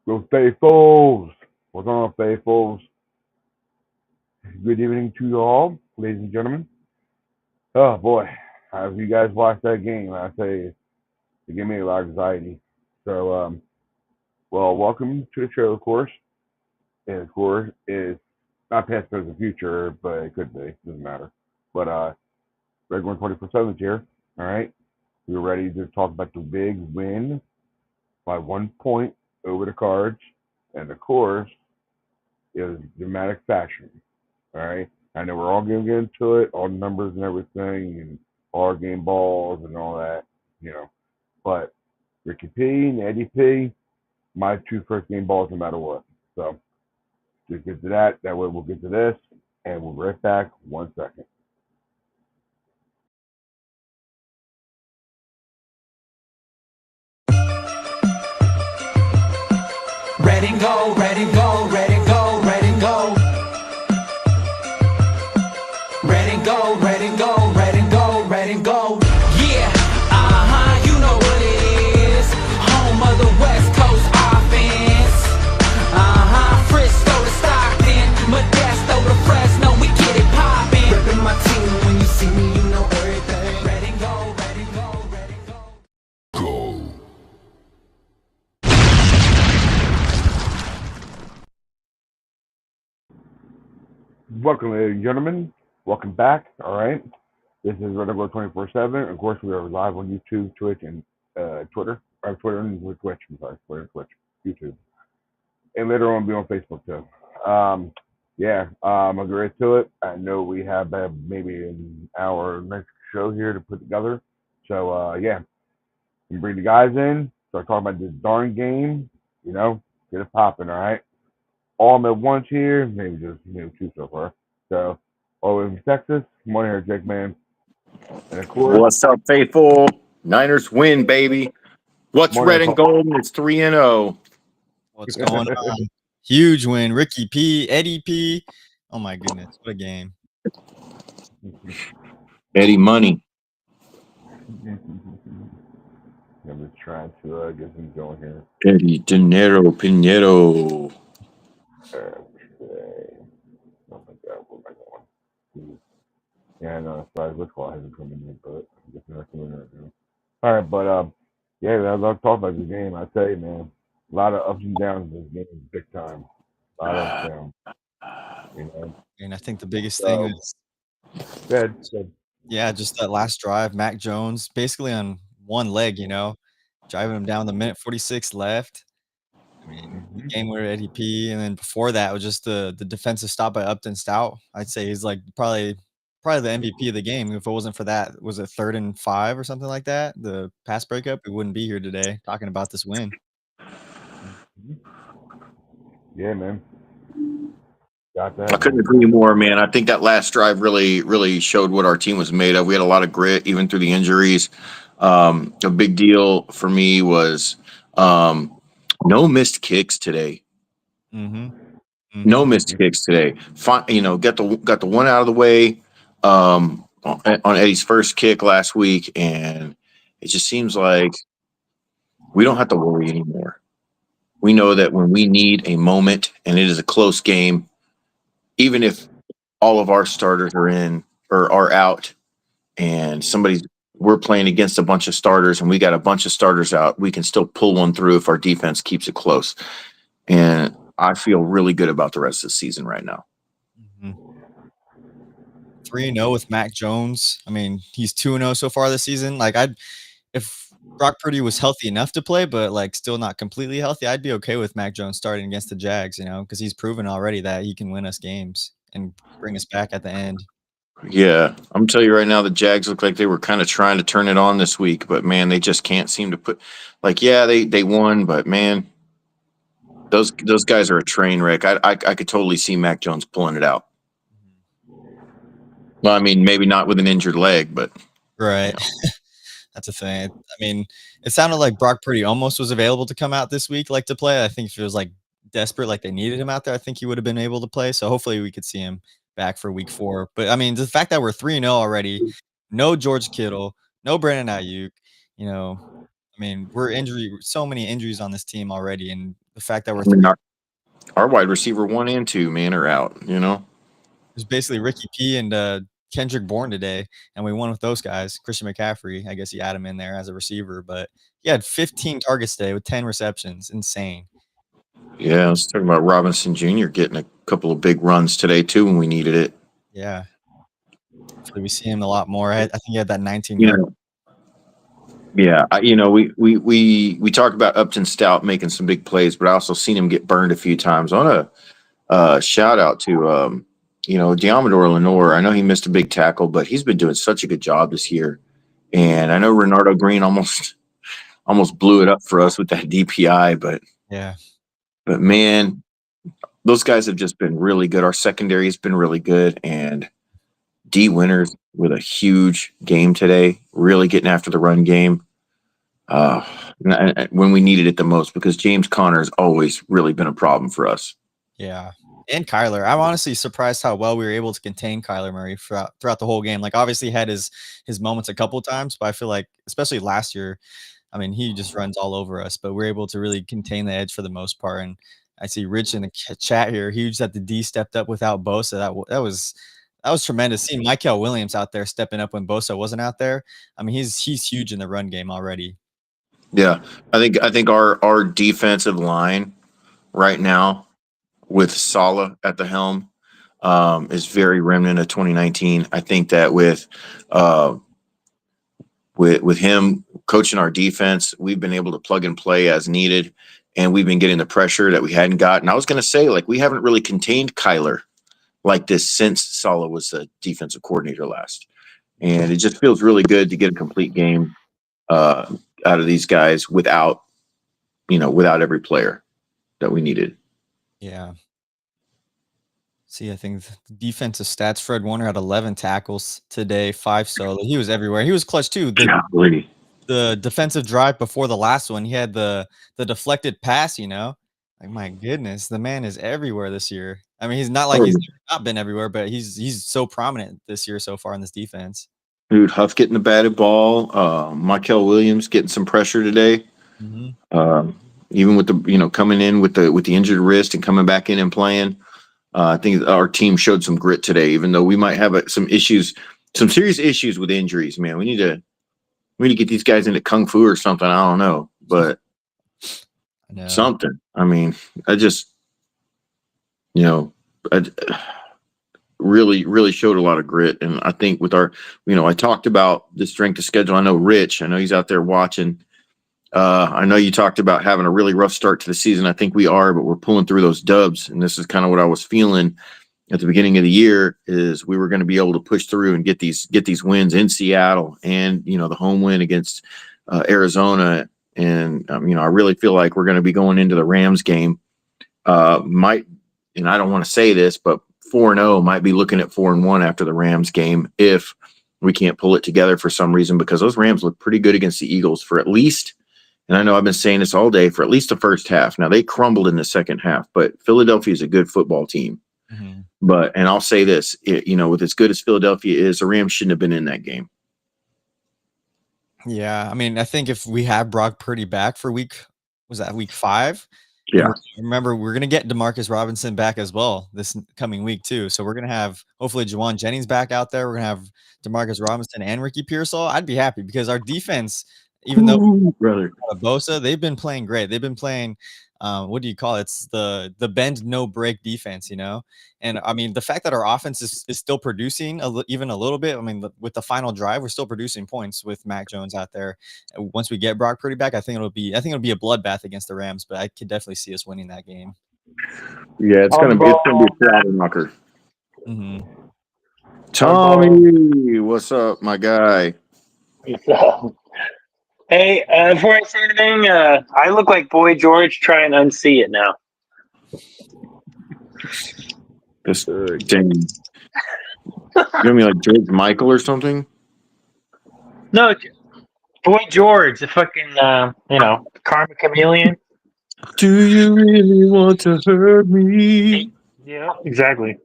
Go faithfuls. What's on, faithfuls? Good evening to you all, ladies and gentlemen. Oh boy, as you guys watch that game, I say it gave me a lot of anxiety. So, well, welcome to the show, of course. And of course, it's not past, present, future, but it could be. Doesn't matter. But Red One 24/7 is here. All right, we're ready to talk about the big win by 1 point over the Cards, and of course, it was dramatic fashion. All right. I know we're all going to get into it, all the numbers and everything, and all our game balls and all that, you know. But Ricky P and EddyP, my two first game balls no matter what. So just get to that. That way we'll get to this, and we'll be right back 1 second. Red and go, red and go, red and go, red and go. Red and go, red and go, red and go, red and go. Yeah, you know what it is. Home of the West Coast offense. Frisco to Stockton, Modesto to Fresno, we get it poppin'. Rippin' my team when you see me, you know everything. Red and go, red and go, red and go. Go. Welcome, ladies and gentlemen. Welcome back. All right. This is Red 24/7. Of course, we are live on YouTube, Twitch, and Twitter. Twitter and Twitch. I'm sorry, Twitter and Twitch, YouTube, and later on, be on Facebook too. I'll get right to it. I know we have maybe an hour next show here to put together. So we bring the guys in, start talking about this darn game. You know, get it popping. All right. All of them at once here, maybe two so far. So, all the way from Texas, come on here, Jake, man. And of course, What's up, faithful? Niners win, baby. What's red and gold? It's 3-0. What's going on? Huge win. Ricky P, EddyP. Oh my goodness, what a game. Eddie Money. I'm just trying to get him going here. Eddie Dinero Pinero. Okay. Oh my God, where am I going? Yeah, I know. Sorry, which call hasn't come in yet, but I guess they're coming in right now. All right, but I'd love to talk about this game. I tell you, man, a lot of ups and downs in this game, big time. A lot of ups and downs. You know. And I think the biggest thing is, good. Yeah, just that last drive, Mac Jones, basically on one leg, driving him down the minute 46 left. I mean, the game winner EddyP, and then before that was just the defensive stop by Upton Stout. I'd say he's like probably the MVP of the game. If it wasn't for that, was it 3rd and 5 or something like that? The pass breakup, we wouldn't be here today talking about this win. Yeah, man. Got that. I couldn't agree more, man. I think that last drive really, really showed what our team was made of. We had a lot of grit, even through the injuries. A big deal for me was no missed kicks today. No missed kicks today. Got the one out of the way on Eddie's first kick last week, and it just seems like we don't have to worry anymore. We know that when we need a moment and it is a close game, even if all of our starters are in or are out, and we're playing against a bunch of starters and we got a bunch of starters out, we can still pull one through if our defense keeps it close. And I feel really good about the rest of the season right now. 3-0 with Mac Jones. I mean, he's 2-0 so far this season. Like, if Brock Purdy was healthy enough to play, but like still not completely healthy, I'd be okay with Mac Jones starting against the Jags, because he's proven already that he can win us games and bring us back at the end. Yeah, I'm telling you right now, the Jags look like they were kind of trying to turn it on this week, but man, they just can't seem to put. Like, yeah, they won, but man, those guys are a train wreck. I could totally see Mac Jones pulling it out. Well, I mean, maybe not with an injured leg, but right. That's a thing. I mean, it sounded like Brock Purdy almost was available to come out this week, like to play. I think if it was like desperate, like they needed him out there, I think he would have been able to play. So hopefully we could see him back for week 4. But I mean, the fact that we're 3-0 already, no George Kittle, no Brandon Ayuk, I mean, so many injuries on this team already. And the fact that we're I mean, our wide receiver 1 and 2, man, are out, you know? It was basically Ricky P and Kendrick Bourne today, and we won with those guys. Christian McCaffrey, I guess you add him in there as a receiver, but he had 15 targets today with 10 receptions. Insane. Yeah, I was talking about Robinson Jr. getting a couple of big runs today, too, when we needed it. Yeah. Hopefully we see him a lot more. I think he had that 19 You yard. know, yeah, we talk about Upton Stout making some big plays, but I also seen him get burned a few times. I want to shout out to Diamador Lenore. I know he missed a big tackle, but he's been doing such a good job this year. And I know Renardo Green almost blew it up for us with that DPI, but Yeah. man, those guys have just been really good. Our secondary has been really good, and D Winters with a huge game today, really getting after the run game when we needed it the most, because James Conner has always really been a problem for us. Yeah. And Kyler. I'm honestly surprised how well we were able to contain Kyler Murray throughout the whole game. Like, obviously, he had his moments a couple times, but I feel like, especially last year, I mean, he just runs all over us, but we're able to really contain the edge for the most part. And I see Rich in the chat here, huge that the D stepped up without Bosa. That was tremendous. Seeing Michael Williams out there stepping up when Bosa wasn't out there. I mean, he's huge in the run game already. Yeah, I think our defensive line right now, with Saleh at the helm, is very remnant of 2019. I think that with him coaching our defense, we've been able to plug and play as needed, and we've been getting the pressure that we hadn't gotten. I was going to say, like, we haven't really contained Kyler like this since Saleh was the defensive coordinator last, and it just feels really good to get a complete game out of these guys without every player that we needed. Yeah. See, I think the defensive stats, Fred Warner had 11 tackles today, 5 solo. He was everywhere. He was clutch too. The defensive drive before the last one, he had the deflected pass, Like, my goodness, the man is everywhere this year. I mean, he's not like he's not been everywhere, but he's so prominent this year so far in this defense. Dude, Huff getting the batted ball. Michael Williams getting some pressure today. Mm-hmm. Even with the coming in with the injured wrist and coming back in and playing. I think our team showed some grit today, even though we might have some serious issues with injuries. Man, we need to get these guys into kung fu or something. I don't know, but something. I mean, I just, really, really showed a lot of grit. And I think with our, I talked about the strength of schedule. I know Rich, I know he's out there watching. I know you talked about having a really rough start to the season. I think we are, but we're pulling through those dubs. And this is kind of what I was feeling at the beginning of the year, is we were going to be able to push through and get these wins in Seattle, and, the home win against Arizona. And, I really feel like we're going to be going into the Rams game. And I don't want to say this, but 4-0 might be looking at 4-1 after the Rams game if we can't pull it together for some reason, because those Rams look pretty good against the Eagles for at least, and I know I've been saying this all day, for at least the first half. Now, they crumbled in the second half, but Philadelphia is a good football team. Mm-hmm. And I'll say this, with as good as Philadelphia is, the Rams shouldn't have been in that game. Yeah, I mean, I think if we have Brock Purdy back for week 5? Yeah. Remember, we're going to get Demarcus Robinson back as well this coming week too. So we're going to have, hopefully, Juwan Jennings back out there. We're going to have Demarcus Robinson and Ricky Pearsall. I'd be happy, because our defense, even though Bosa, they've been playing great. They've been playing, what do you call it? It's the bend no break defense, And I mean, the fact that our offense is still producing even a little bit. I mean, with the final drive, we're still producing points with Mac Jones out there. Once we get Brock Purdy back, I think it'll be a bloodbath against the Rams. But I could definitely see us winning that game. Yeah, it's gonna be a problem knocker. Mm-hmm. Tommy, what's up, my guy? Hey, before I say anything, I look like Boy George. Try and unsee it now. This thing. You mean like George Michael or something? No, Boy George, the fucking, Karma Chameleon. Do you really want to hurt me? Yeah, exactly.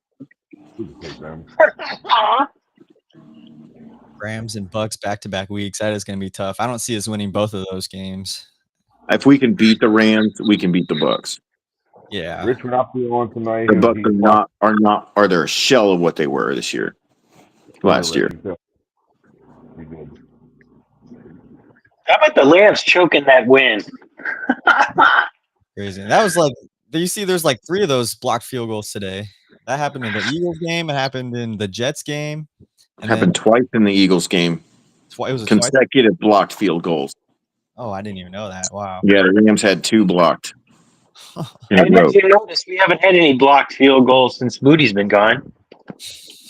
Rams and Bucks back-to-back weeks. That is going to be tough. I don't see us winning both of those games. If we can beat the Rams, we can beat the Bucks. Yeah. Rich went off the on tonight. The Bucks are they're a shell of what they were this year, last year. He did. How about the Lambs choking that win? Crazy. And that was like, do you see there's like 3 of those blocked field goals today? That happened in the Eagles game. It happened in the Jets game. And Happened twice in the Eagles game. it was Consecutive blocked field goals. Oh, I didn't even know that. Wow. Yeah, the Rams had 2 blocked. I didn't even notice we haven't had any blocked field goals since Moody's been gone.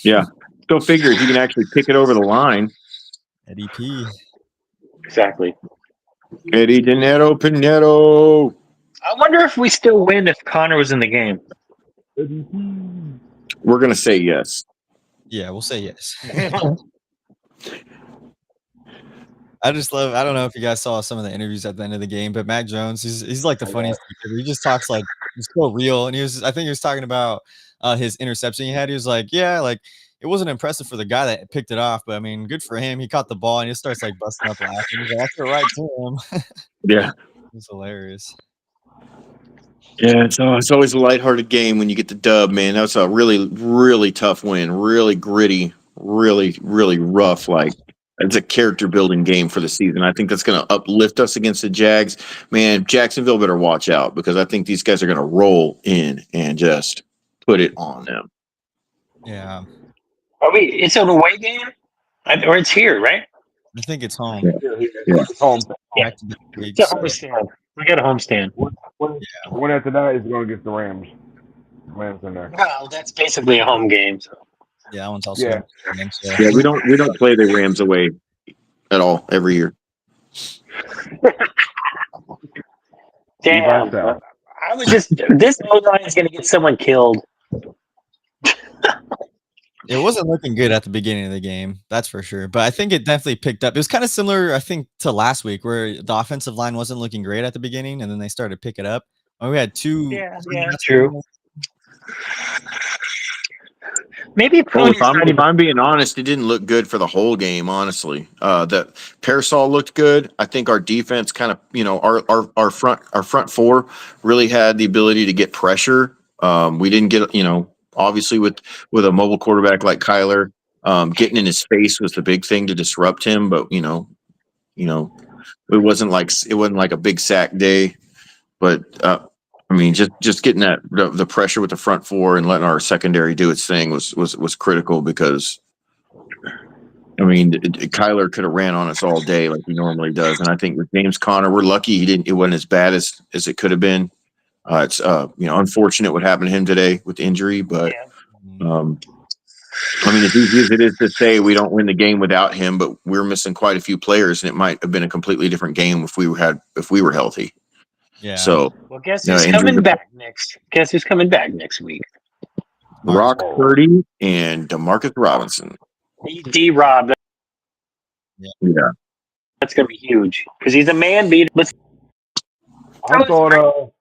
Yeah. Go figure if you can actually pick it over the line. EddyP. Exactly. Eddie Dinero Pinero. I wonder if we still win if Connor was in the game. We're gonna say yes. Yeah, we'll say yes. I don't know if you guys saw some of the interviews at the end of the game, but Mac Jones, he's like the funniest dude. He just talks like he's so real. And I think he was talking about his interception he had. He was like, yeah, like it wasn't impressive for the guy that picked it off, but I mean, good for him. He caught the ball and he starts like busting up laughing. He's like, that's the right to him. Yeah. It's hilarious. Yeah, it's always a lighthearted game when you get the dub, man. That was a really, really tough win. Really gritty, really, really rough. Like, it's a character building game for the season. I think that's going to uplift us against the Jags. Man, Jacksonville better watch out because I think these guys are going to roll in and just put it on them. Yeah. It's an away game? Or it's here, right? I think it's home. Yeah. It's home. Yeah. It's a homestand. We got a homestand. One after that is going against the Rams. Rams in there. Well, that's basically a home game. So. Yeah, that one's also Yeah. Yeah, we don't play the Rams away at all every year. Damn. I was just this O-line is going to get someone killed. It wasn't looking good at the beginning of the game, that's for sure. But I think it definitely picked up. It was kind of similar, I think, to last week where the offensive line wasn't looking great at the beginning, and then they started to pick it up. And we had 2. Yeah, true. Maybe if I'm being honest, it didn't look good for the whole game. Honestly, that Parasol looked good. I think our defense kind of, our front 4 really had the ability to get pressure. We didn't get, obviously with a mobile quarterback like Kyler, getting in his face was the big thing to disrupt him. But it wasn't like a big sack day. But I mean, just getting the pressure with the front 4 and letting our secondary do its thing was critical because, I mean, Kyler could have ran on us all day like he normally does, and I think with James Conner, we're lucky it wasn't as bad as it could have been. It's unfortunate what happened to him today with injury, but I mean, as easy as it is to say we don't win the game without him, but we're missing quite a few players, and it might have been a completely different game if we were healthy. Yeah. So, well, guess who's coming back next? Guess who's coming back next week? Brock Purdy and DeMarcus Robinson. D-Rob. Yeah. That's going to be huge because he's a man beater. I thought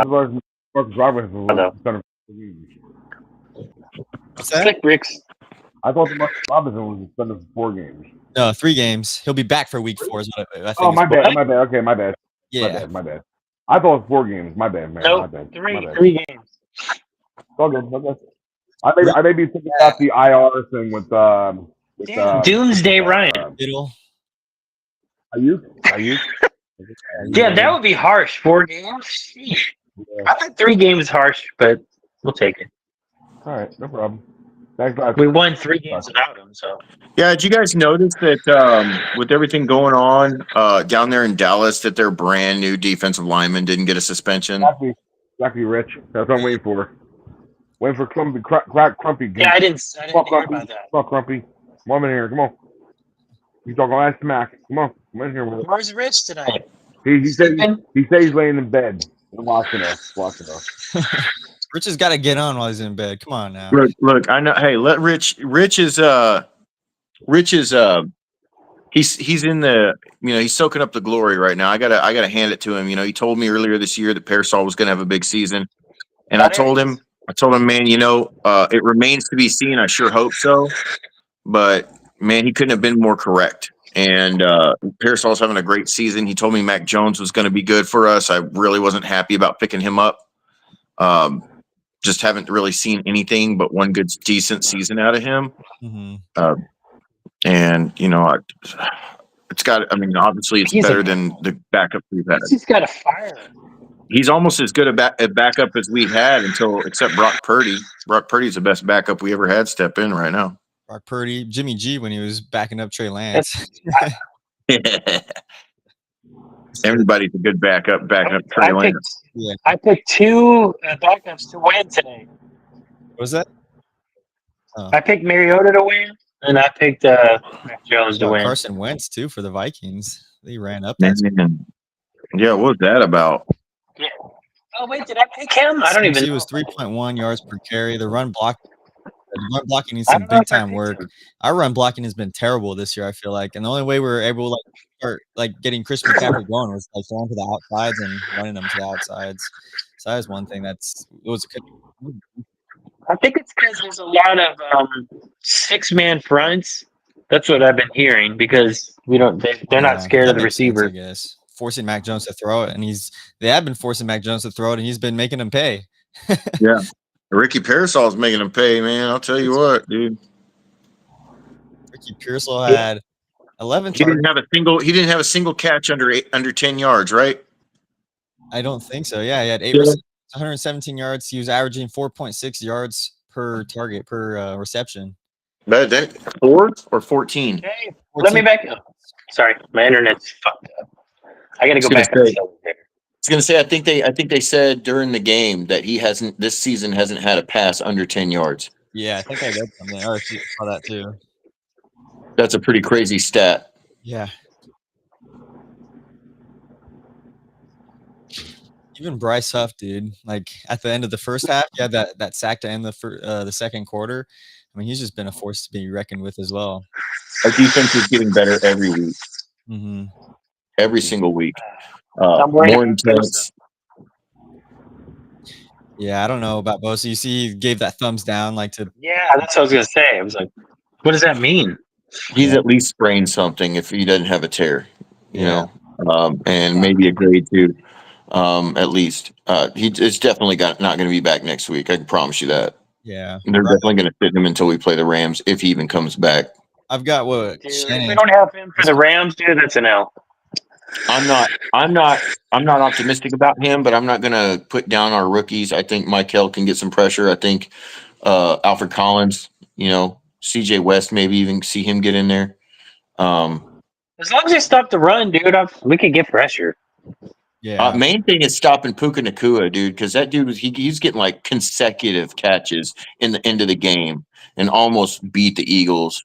Marcus Robinson was center. What's that? Click bricks. I thought Marcus Robinson was center for 4 games. No, 3 games. He'll be back for week 4. Is what I think. Oh, my bad. Okay, my bad. Yeah. My bad. I thought it was 4 games. My bad, man. Nope, my bad. 3 games. Okay. I may be thinking about the IR thing with Doomsday Ryan. Ayuk. Yeah, that would be harsh. 4 games. Yeah. I think 3 games harsh, but we'll take it. All right, no problem. Thanks, guys. We won 3 games without him, so. Yeah, did you guys notice that with everything going on down there in Dallas, that their brand new defensive lineman didn't get a suspension? Exactly, Rich. That's what I'm waiting for. Waiting for Crumpy. Yeah, I didn't hear about that. Come on, Crumpy. Come on in here. Come on. You talking all that smack. Come on. Come in here with it. Where's Rich tonight? He said he's laying in bed and watching us. Rich has got to get on while he's in bed. Come on now. Look. I know. Hey, let Rich is he's in the he's soaking up the glory right now. I gotta hand it to him. He told me earlier this year that Parasol was gonna have a big season, and I told him, man, it remains to be seen. I sure hope so, but man, he couldn't have been more correct. And Parasol's having a great season. He told me Mac Jones was going to be good for us. I really wasn't happy about picking him up Just haven't really seen anything but one good, decent season out of him. Mm-hmm. And it's got. I mean, obviously, it's better than the backup we've had. He's got a fire. He's almost as good a backup as we had except Brock Purdy. Brock Purdy's the best backup we ever had step in right now. Brock Purdy, Jimmy G when he was backing up Trey Lance. Everybody's a good backup Trey Lance. I picked two backups to win today. What was that? Oh. I picked Mariota to win, and I picked Mac Jones to win. Carson Wentz too for the Vikings. They ran up. Yeah, what was that about? Yeah. Oh wait, did I pick him? I don't even know. He was 3.1 yards per carry. The run blocking needs some big time work. Our run blocking has been terrible this year, I feel like. And the only way we were able to start getting Chris McCaffrey going was going to the outsides and running them to the outsides. So that was one thing it was I think it's because there's a lot of 6-man fronts. That's what I've been hearing because they're not scared of the receiver. Sense, I guess forcing Mac Jones to throw it, and they have been forcing Mac Jones to throw it, and he's been making them pay. Yeah, Ricky Pearsall's making them pay, man. I'll tell you what, dude. Ricky Pearsall had 11. He didn't have a single catch under 10 yards, right? I don't think so. Yeah, he had 117 yards. He was averaging 4.6 yards per target per reception. But then 4 or 14. Okay, let me back up. Sorry, my internet's fucked up. I gotta go back. I was gonna say, I think they said during the game that this season hasn't had a pass under 10 yards. Yeah, I think I read something. I saw that too. That's a pretty crazy stat. Yeah. Even Bryce Huff, dude. At the end of the first half, he had that sack to end the second quarter. I mean, he's just been a force to be reckoned with as well. Our defense is getting better every week. Mm-hmm. Every single week. More intense. Yeah, I don't know about Bosa. You see, he gave that thumbs down, Yeah, that's what I was gonna say. I was like, what does that mean? He's at least sprained something if he doesn't have a tear, you know, and maybe a grade 2, at least. It's definitely not going to be back next week. I can promise you that. Yeah, they're definitely going to sit him until we play the Rams if he even comes back. I've got what? If we don't have him for the Rams, dude, that's an L. I'm not optimistic about him, but I'm not going to put down our rookies. I think Michael can get some pressure. I think Alfred Collins, CJ West, maybe even see him get in there. As long as they stop the run, dude, we can get pressure. Yeah. Main thing is stopping Puka Nacua, dude, because that dude he's getting consecutive catches in the end of the game and almost beat the Eagles.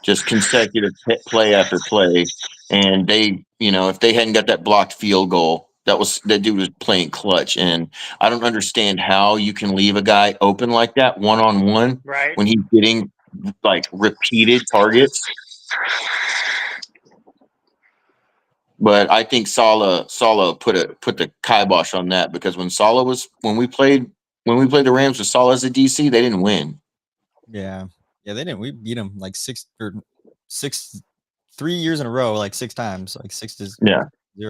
Just consecutive play after play, and they, if they hadn't got that blocked field goal, that dude was playing clutch. And I don't understand how you can leave a guy open like that 1-on-1 when he's getting repeated targets. But I think Saleh put the kibosh on that, because when we played the Rams with Saleh as a DC, they didn't win. Yeah. Yeah, they didn't. We beat them 3 years in a row, 6 times, 6-0. And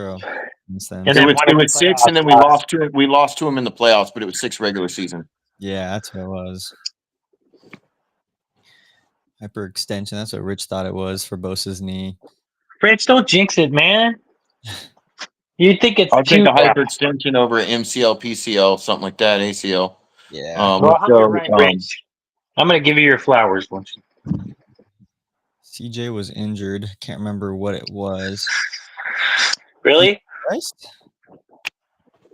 it was 6, and then we lost to it. We lost to them in the playoffs, but it was 6 regular season. Yeah, that's what it was. Hyperextension. That's what Rich thought it was for Bosa's knee. Rich, don't jinx it, man. You think it's I'll take a hyperextension over an MCL, PCL, something like that, ACL. Yeah. You're right, Rich. I'm going to give you your flowers once. CJ was injured. Can't remember what it was. Really?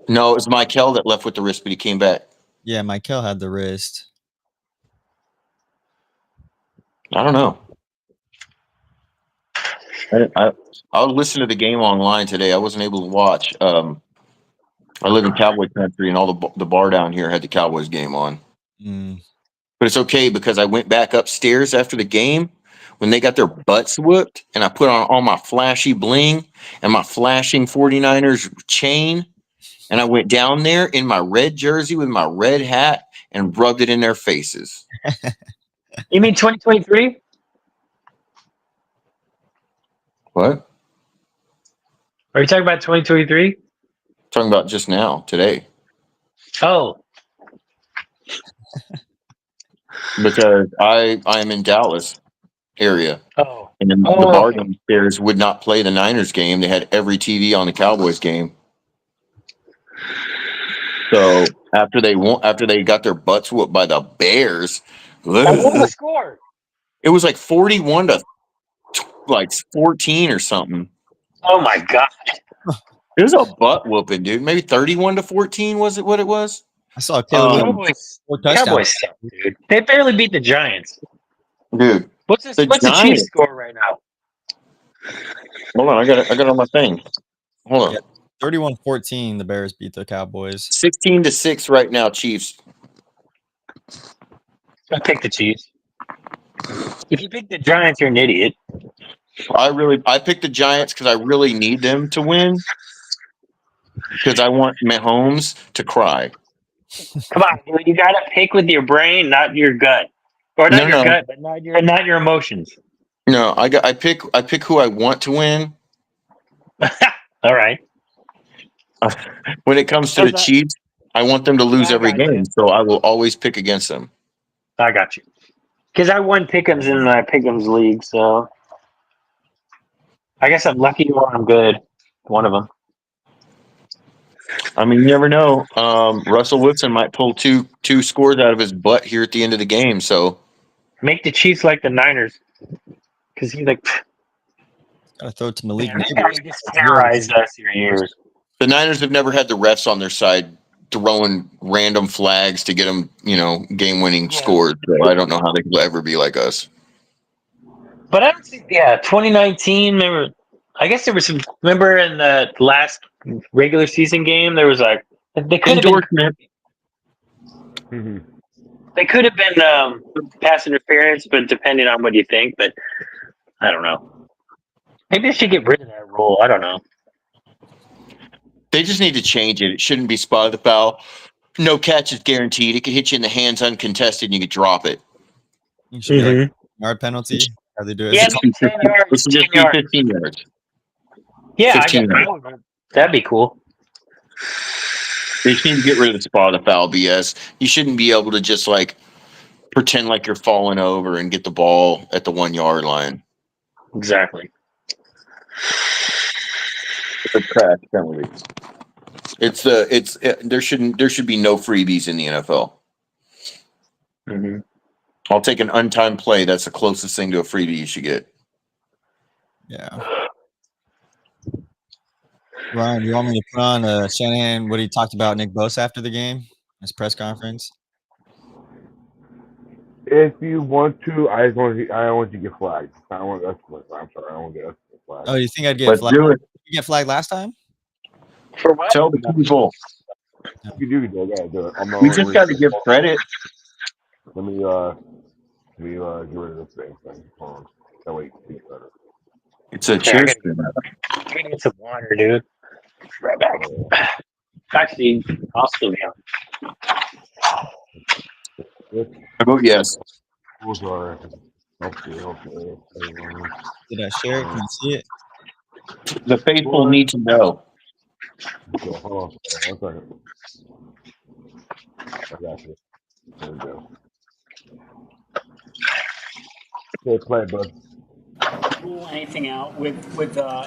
No, it was Michael that left with the wrist, but he came back. Yeah, Michael had the wrist. I don't know. I'll listen to the game online today. I wasn't able to watch. I live in Cowboy country, and all the bar down here had the Cowboys game on. But it's okay, because I went back upstairs after the game when they got their butts whooped, and I put on all my flashy bling and my flashing 49ers chain, and I went down there in my red jersey with my red hat and rubbed it in their faces. You mean 2023? What? Are you talking about 2023? Talking about just now, today. Oh, because I am in Dallas area, Oh. and then the Oh, bar okay. downstairs would not play the Niners game. They had every TV on the Cowboys game. So after they got their butts whooped by the Bears, What was the score? it was like 41 to like 14 or something. Oh my god! It was a butt whooping, dude. Maybe 31 to 14 was it what it was? I saw Caleb Williams Cowboys, 4 touchdowns. Cowboys suck, dude. They barely beat the Giants. Dude, What's the Chiefs Giants. score right now? Hold on, I got it on my thing. Hold on. Yeah. 31-14, the Bears beat the Cowboys. 16 to 6 right now, Chiefs. I picked the Chiefs. If you pick the Giants, you're an idiot. I picked the Giants because I really need them to win. Because I want Mahomes to cry. Come on, dude. You gotta pick with your brain, not your gut, or not your gut, but not your emotions. No, I pick who I want to win. All right. When it comes to the Chiefs, I want them to lose every game, so I will always pick against them. I got you. Because I won Pick'ems in my Pick'ems league, so I guess I'm lucky or I'm good. One of them. I mean, you never know. Russell Wilson might pull two scores out of his butt here at the end of the game. So make the Chiefs like the Niners, because he's like, gotta throw it to Malik. Man, that guy just terrorized us for years. The Niners have never had the refs on their side throwing random flags to get them, game-winning scores. So I don't know how they could ever be like us. But I don't think, 2019. Remember, I guess there was some. Remember in the last regular season game, there was like they could have been. They could have been pass interference, but depending on what you think. But I don't know. Maybe they should get rid of that rule. I don't know. They just need to change it. It shouldn't be spot of the foul. No catch is guaranteed. It could hit you in the hands uncontested and you could drop it. It should be like yard penalty. How they do it? Yeah, 10 yards. It should just be 15 yards. Yeah, 15 yards. That'd be cool. They just need to get rid of the spot of the foul BS. You shouldn't be able to just pretend like you're falling over and get the ball at the 1 yard line. Exactly. It's a crash penalty. There should be no freebies in the NFL. Mm-hmm. I'll take an untimed play. That's the closest thing to a freebie you should get. Yeah. Ryan, you want me to put on Shanahan what he talked about Nick Bosa after the game, his press conference? If you want to, I want you to get flagged. I don't want us to get flagged. I'm sorry, I don't want to get us to get flagged. Oh, you think I'd get flagged? Did you get flagged last time? For what? Tell the people. You do it. We just got to give credit. Let me get rid of this thing. Hold on. That way you can see better. It's a cheers. I'm gonna get some water, dude. Right back. Actually, I'll still be on. I vote yes. Did I share it? Can you see it? The faithful need to know. Okay, hold on. 1 second. I got you. There we go. Okay, play, bud. Rule anything out with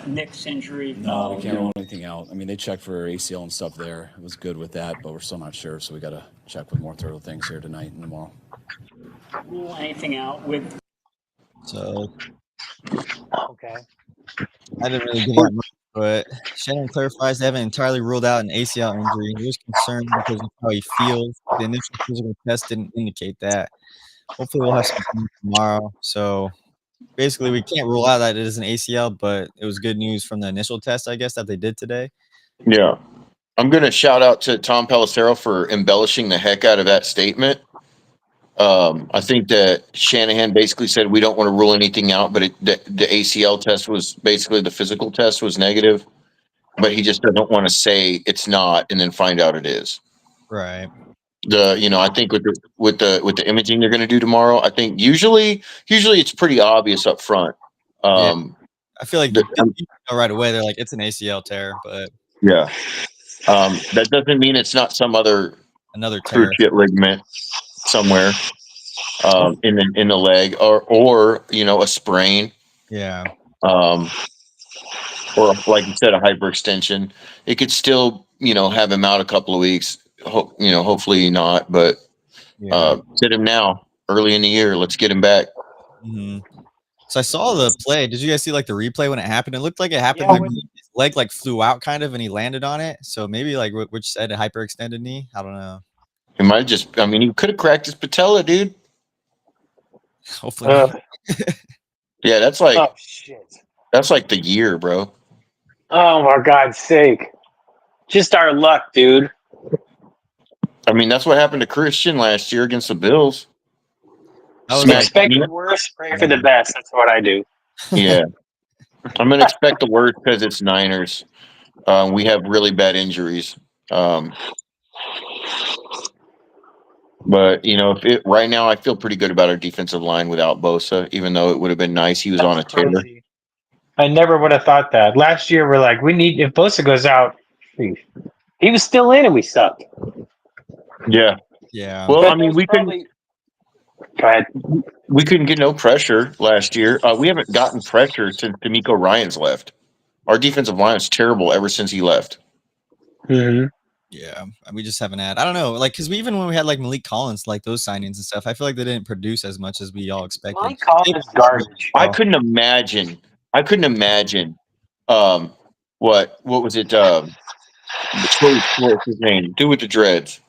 Nick's injury? No, we can't rule anything out. I mean, they checked for ACL and stuff there. It was good with that, but we're still not sure, so we got to check with more thorough things here tonight and tomorrow. Rule anything out with. So, okay. I didn't really get that much, but Shannon clarifies they haven't entirely ruled out an ACL injury. He was concerned because of how he feels. The initial physical test didn't indicate that. Hopefully, we'll have something tomorrow. So, basically, we can't rule out that it is an ACL, but it was good news from the initial test, I guess, that they did today. Yeah. I'm going to shout out to Tom Pelissero for embellishing the heck out of that statement. I think that Shanahan basically said we don't want to rule anything out, but the ACL test was basically the physical test was negative, but he just doesn't want to say it's not and then find out it is. Right. I think with the imaging they're going to do tomorrow, I think usually it's pretty obvious up front. Yeah. I feel like right away they're like it's an ACL tear, but that doesn't mean it's not some another tear. cruciate ligament. somewhere in the leg, or a sprain, Yeah. or like you said, a hyperextension. It could still have him out a couple of weeks. Hopefully not, but Yeah. sit him now early in the year. Let's get him back. Mhm. So I saw the play. Did you guys see like the replay when it happened? It looked like it happened Yeah, like his leg like flew out kind of, and he landed on it. So maybe like which said a hyperextended knee. I don't know. He might just. I mean, he could have cracked his patella, dude. Hopefully not. Yeah, that's oh shit! the year, bro. Oh my God's sake! Just our luck, dude. I mean, that's what happened to Christian last year against the Bills. That was Smacked Expect knee. the worst, pray for the best. That's what I do. Yeah, I'm gonna expect the worst because it's Niners. We have really bad injuries. But right now, I feel pretty good about our defensive line without Bosa. Even though it would have been nice, he was on a That's tear. crazy. I never would have thought that. Last year, we're like, if Bosa goes out, he was still in and we sucked. Yeah. Yeah. Well, But I mean, there's probably. Go ahead. we couldn't get no pressure last year. We haven't gotten pressure since D'Amico Ryan's left. Our defensive line is terrible ever since he left. Mm-hmm. Yeah, we just haven't had. I don't know, like, because even when we had like Malik Collins, like those signings and stuff, I feel like they didn't produce as much as we all expected. Mike Collins is garbage. I couldn't imagine. What was it? What's his name? Do with the dreads.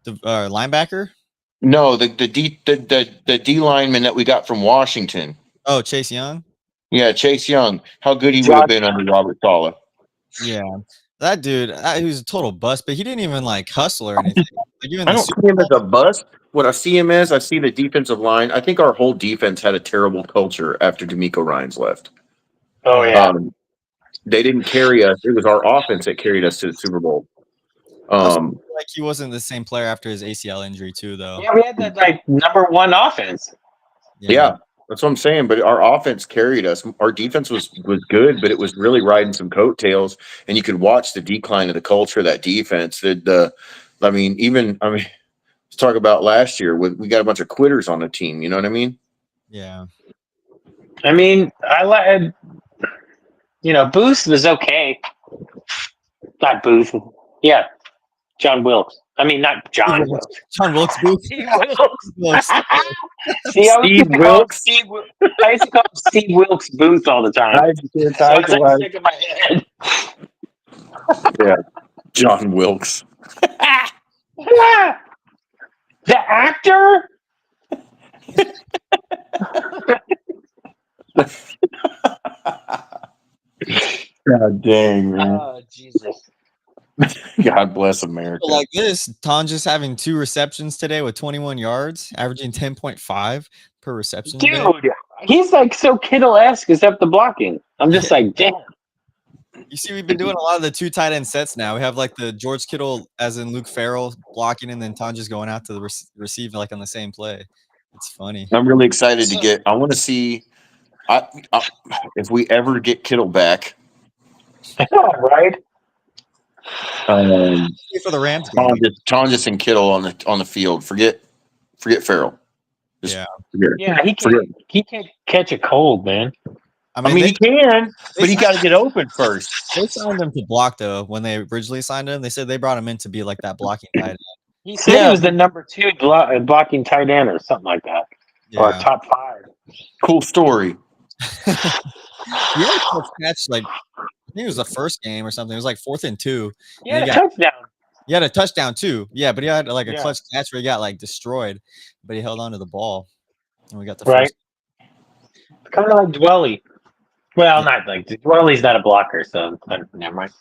The linebacker. No, the D lineman that we got from Washington. Oh, Chase Young. Yeah, Chase Young. How good he would have been under Robert Saleh. Yeah, that dude, he was a total bust, but he didn't even like hustle or anything. Like, even I don't see him as a bust. What I see him as, I see the defensive line. I think our whole defense had a terrible culture after D'Amico Ryan's left. Oh yeah. They didn't carry us. It was our offense that carried us to the Super Bowl. Like he wasn't the same player after his ACL injury too, though. Yeah, we had that like number one offense. Yeah, that's what I'm saying. But our offense carried us. Our defense was good, but it was really riding some coattails, and you could watch the decline of the culture of that defense. Let's talk about last year. We got a bunch of quitters on the team. You know what I mean? Yeah. I mean, Booth was okay. Not Booth. Yeah, John Wilkes. I mean, not John Wilkes. John Wilkes Booth. Steve Wilkes. See, I used to call him Steve Wilkes Booth all the time. It's like stick in my head. Yeah, John Wilkes. The actor? God dang, man. Oh, Jesus. God bless America. So like this, Tonja's having 2 receptions today with 21 yards, averaging 10.5 per reception. Dude, he's like so Kittle-esque except the blocking. I'm just like, damn. You see, we've been doing a lot of the 2 tight end sets now. We have like the George Kittle, as in Luke Farrell, blocking, and then Tonja's going out to the receive like on the same play. It's funny. I'm really excited to get. I want to see if we ever get Kittle back. Right? For the Rams game. Tonjas and Kittle on the field. Forget Farrell. He can't catch a cold, man. I mean he can, but he got to get open first. They signed him to block though. When they originally signed him, they said they brought him in to be like that blocking tight end. He said he was the number 2 blocking tight end or something like that, or top 5. Cool story. He had a catch like. I think it was the first game or something. It was like 4th and 2. He had a touchdown. He had a touchdown too. Yeah, but he had like a clutch catch where he got like destroyed, but he held on to the ball, and we got the first. Kind of like Dwelly. Well, not like Dwelly's not a blocker, so never mind.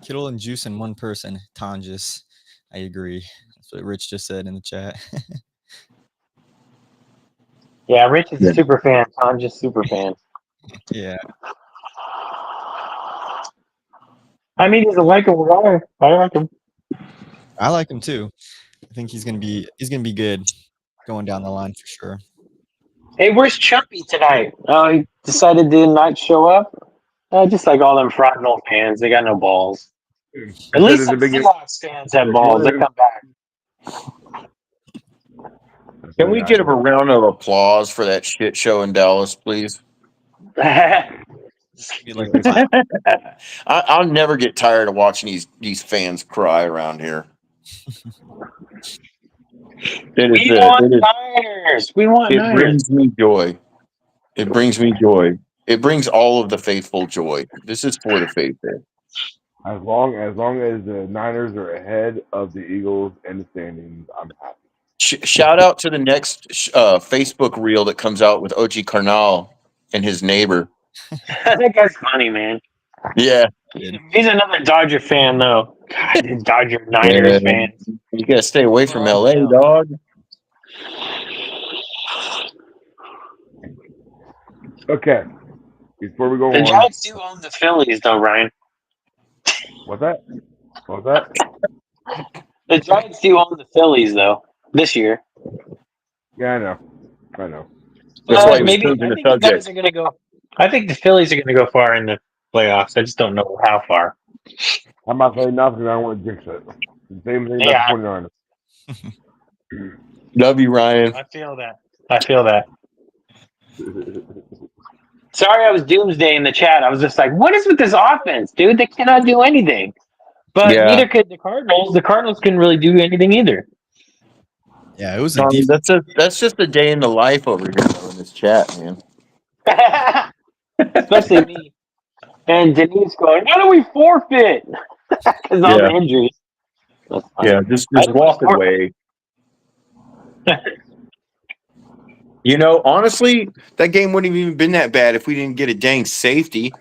Kittle and Juice in one person. Tonjas. I agree. That's what Rich just said in the chat. Yeah, Rich is a super fan. Tonjas super fan. Yeah. I mean, he's a likable guy. I like him. I like him too. I think he's gonna be good going down the line for sure. Hey, where's Chumpy tonight? Oh, he decided to not show up. Just like all them fraudulent fans, they got no balls. At least some Seahawks fans have balls. They come back. Can we get a round of applause for that shit show in Dallas, please? Be like the final. I'll never get tired of watching these fans cry around here. We want Niners. We want It Niners. brings me joy. It brings me joy. It brings all of the faithful joy. This is for the faithful. As long as the Niners are ahead of the Eagles in the standings, I'm happy. Shout out to the next Facebook reel that comes out with OG Carnal and his neighbor. That guy's funny, man. Yeah. He's another Dodger fan, though. God, the Dodger Niners fans. You gotta stay away from Oh, LA, no. dog. Okay. Before we go The on, Giants do own the Phillies, though, Ryan. what's that? What's that? The Giants do own the Phillies, though, this year. Yeah, I know. That's why he was Maybe changing I the think the subject. guys are gonna go. I think the Phillies are gonna go far in the playoffs. I just don't know how far. I'm not saying nothing. I don't want to jinx it. The same thing Yeah. about the 49ers. Love you, Ryan. I feel that. Sorry, I was doomsday in the chat. I was just like, "What is with this offense, dude? They cannot do anything." But Yeah. neither could the Cardinals. The Cardinals couldn't really do anything either. Yeah, it was a deep. That's just a day in the life over here though, in this chat, man. Especially me and Denise going, "Why don't we forfeit?" Because all the injuries. Yeah, just walk away. You know, honestly, that game wouldn't have even been that bad if we didn't get a dang safety.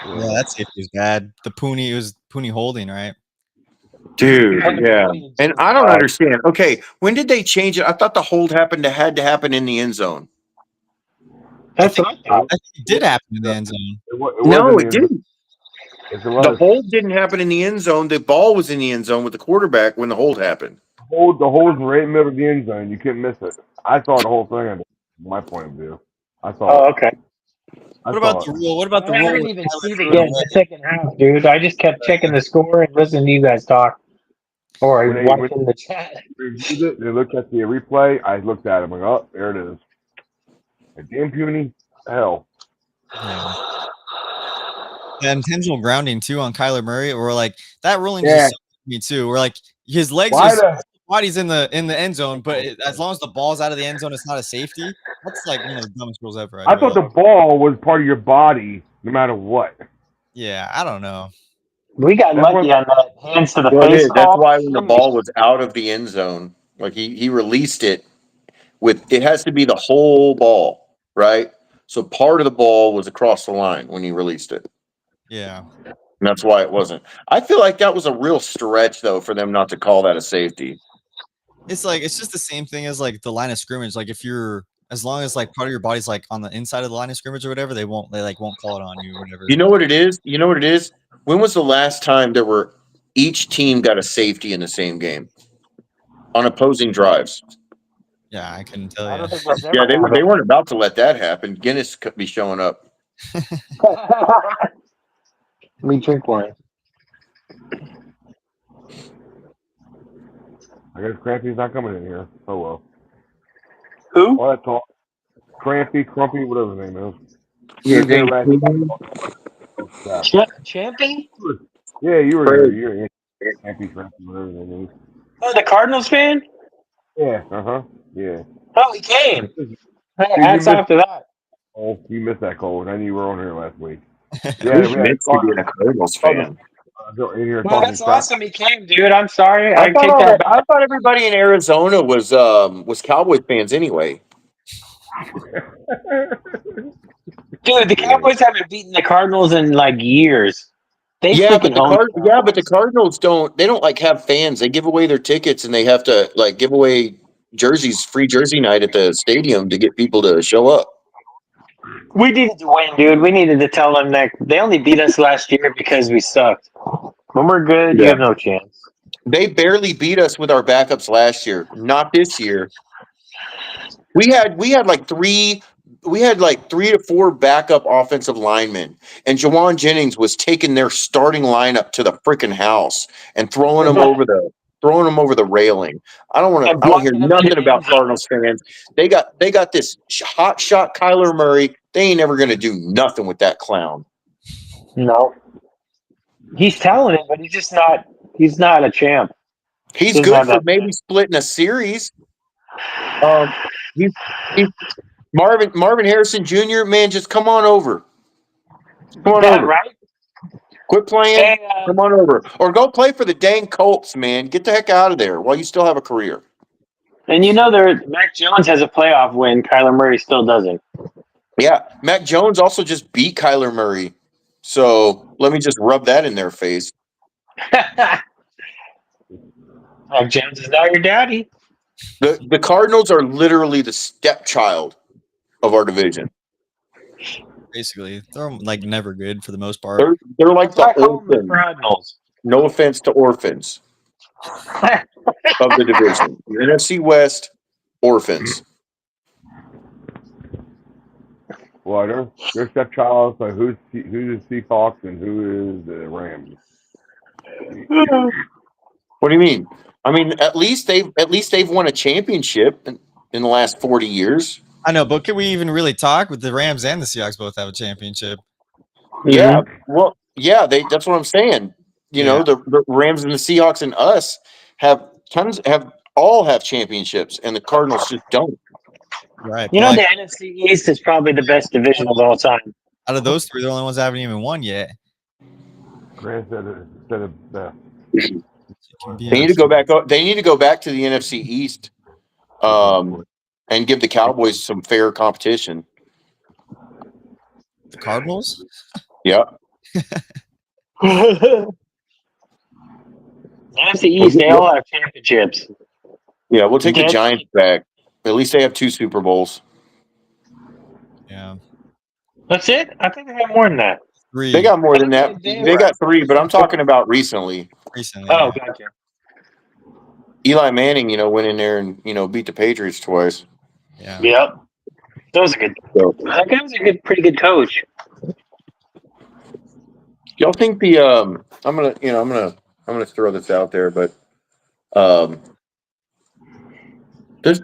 Yeah, that safety was bad. The Pooney, it was Pooney holding, right? Dude, yeah. And I don't understand. Okay, when did they change it? I thought the hold had to happen in the end zone. That's what I thought. I think it did happen in the end zone. No, it didn't. The hold didn't happen in the end zone. The ball was in the end zone with the quarterback when the hold happened. The hold's right in the middle of the end zone. You couldn't miss it. I saw the whole thing. From my point of view, I saw. Oh, okay. What about the rule? What about the I rule? didn't even see the game in the second half, dude. I just kept checking the score and listening to you guys talk, or watching the chat. They looked at the replay. I looked at it. I'm like, oh, there it is. A damn puny hell. Yeah. The intentional grounding too on Kyler Murray, or like that ruling just me too. We're like his legs body's in the end zone, but as long as the ball's out of the end zone, it's not a safety. That's like one of the dumbest rules ever. I thought the ball was part of your body, no matter what. Yeah, I don't know. We got lucky on that hands to the face. That's why when the ball was out of the end zone, like he released it it has to be the whole ball, right? So part of the ball was across the line when he released it. Yeah. And that's why it wasn't. I feel like that was a real stretch though for them not to call that a safety. It's like it's just the same thing as like the line of scrimmage. Like if you're as long as like part of your body's like on the inside of the line of scrimmage or whatever, they won't call it on you or whatever. You know what it is? When was the last time each team got a safety in the same game on opposing drives? Yeah, I couldn't tell you. Yeah, they weren't about to let that happen. Guinness could be showing up. Let me drink one. I guess Crampy's not coming in here. Oh well. Who? All that talk. Crumpy, whatever his name is. Yeah, Champion? Yeah, you were here. Crampy, whatever his name is. Oh, the Cardinals fan? Yeah, yeah. Oh, he came. Hats off to that. Oh, you missed that, Cole. I knew you were on here last week. Yeah, we had a Cardinals fan. Well, that's awesome. He came, dude. I'm sorry. I thought everybody in Arizona was Cowboys fans anyway. Dude, the Cowboys haven't beaten the Cardinals in like years. But the Cardinals don't like have fans. They give away their tickets and they have to like give away jerseys, free jersey night at the stadium to get people to show up. We needed to win, dude. We needed to tell them that they only beat us last year because we sucked. When we're good, you have no chance. They barely beat us with our backups last year. Not this year. We had like three to four backup offensive linemen, and Jawan Jennings was taking their starting lineup to the freaking house and throwing them over throwing them over the railing. I don't hear nothing about Cardinals fans. They got this hot shot Kyler Murray. They ain't ever gonna do nothing with that clown. No. He's talented, but he's not a champ. He's good for maybe splitting a series. He's Marvin Harrison Jr. Man, just come on over. Come on over. Right? Quit playing. Come on over, or go play for the dang Colts, man. Get the heck out of there while you still have a career. And Mac Jones has a playoff win. Kyler Murray still doesn't. Yeah, Mac Jones also just beat Kyler Murray. So let me just rub that in their face. Mac Jones is now your daddy. The Cardinals are literally the stepchild of our division. Basically, they're like never good for the most part. They're like the orphans. Cardinals. No offense to orphans of the division. The NFC West orphans. Well, they're stepchild. So who's the Seahawks and who is the Rams? What do you mean? I mean, at least they've won a championship in the last 40 years. I know, but can we even really talk? With the Rams and the Seahawks both have a championship. Yeah, well, yeah, that's what I'm saying. You know, the Rams and the Seahawks and us all have championships, and the Cardinals just don't. Right. The NFC East is probably the best division of all time. Out of those three, the only ones that haven't even won yet. Grant said it best. They need to go back. They need to go back to the NFC East, and give the Cowboys some fair competition. The Cardinals? Yeah. NFC East, they all have championships. Yeah, we'll take the Giants back. At least they have 2 Super Bowls. Yeah. That's it? I think they have more than that. 3. They got more than that. They got 3, but I'm talking about recently. Oh, gotcha. Eli Manning, went in there and, beat the Patriots twice. Yeah. Yep. That was a good. That guy was a pretty good coach. Y'all think the I'm gonna throw this out there, but there's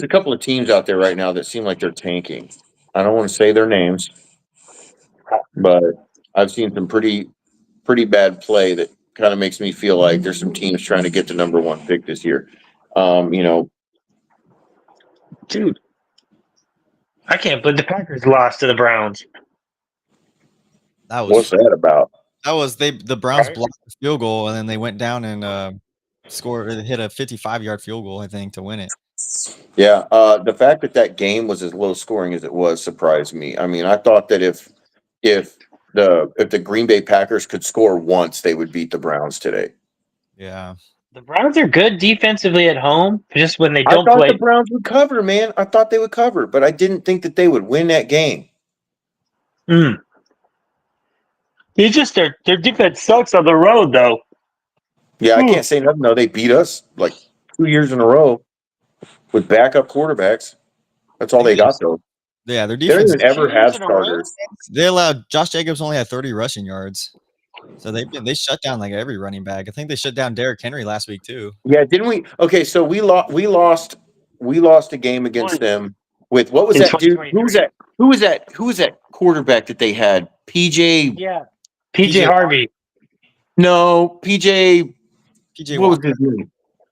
a couple of teams out there right now that seem like they're tanking. I don't want to say their names, but I've seen some pretty bad play that kind of makes me feel like there's some teams trying to get the number 1 pick this year. Dude, I can't believe the Packers lost to the Browns. What's that about? That was the Browns blocked the field goal, and then they went down and hit a 55-yard field goal, I think, to win it. Yeah, the fact that game was as low scoring as it was surprised me. I mean, I thought that if the Green Bay Packers could score once, they would beat the Browns today. Yeah. The Browns are good defensively at home, just when they don't I thought play. the Browns would cover, man. I thought they would cover, but I didn't think that they would win that game. They just their defense sucks on the road, though. Yeah, I can't say nothing. No, they beat us like 2 years in a row with backup quarterbacks. That's all they got, though. Yeah, their They defense. don't even ever have starters. They allowed Josh Jacobs only had 30 rushing yards, so they shut down like every running back. I think they shut down Derrick Henry last week too. Yeah, didn't we? Okay, so we lost a game against them with what was that dude? Who was that quarterback that they had? PJ. Yeah, PJ Harvey. No, PJ. What was his name?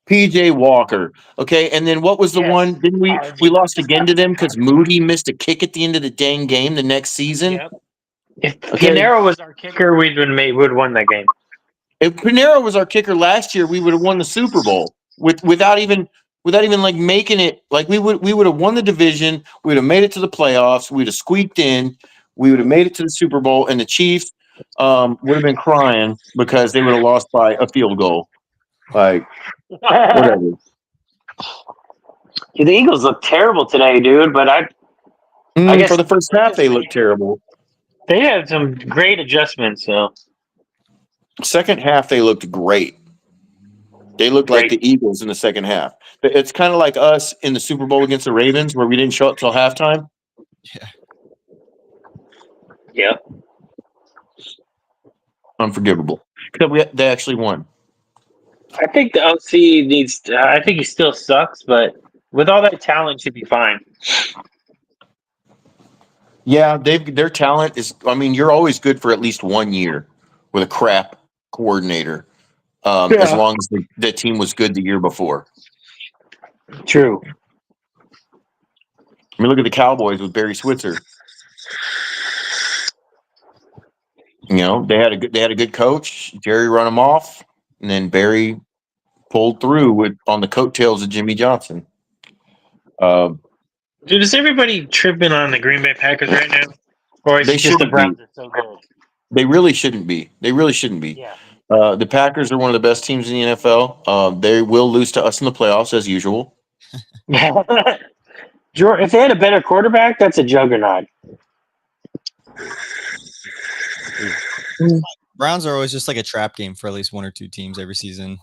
PJ Walker. Okay, and then what was the one? Didn't we lost again to them because Moody missed a kick at the end of the dang game the next season? Yep. If Pinero was our kicker, would have won that game. If Pinero was our kicker last year, we would have won the Super Bowl without even like making it. Like we would have won the division. We would have made it to the playoffs. We'd have squeaked in. We would have made it to the Super Bowl, and the Chiefs would have been crying because they would have lost by a field goal. Like whatever. The Eagles look terrible today, dude. But I guess for the first half they looked terrible. They had some great adjustments, so. Second half, they looked great. They looked like the Eagles in the second half. It's kind of like us in the Super Bowl against the Ravens, where we didn't show up till halftime. Yeah. Yep. Unforgivable. Except they actually won. I think the OC needs. I think he still sucks, but with all that talent, should be fine. Yeah, their talent is. I mean, you're always good for at least 1 year with a crap coordinator, as Yeah. long as the team was good the year before. True. I mean, look at the Cowboys with Barry Switzer. You know, they had a good coach. Jerry run them off, and then Barry pulled through on the coattails of Jimmy Johnson. Dude, is everybody tripping on the Green Bay Packers right now? Or is They it just the shouldn't be. Browns are so good? They really shouldn't be. They really shouldn't be. Yeah. The Packers are one of the best teams in the NFL. They will lose to us in the playoffs as usual. If they had a better quarterback, that's a juggernaut. Browns are always just like a trap game for at least one or two teams every season.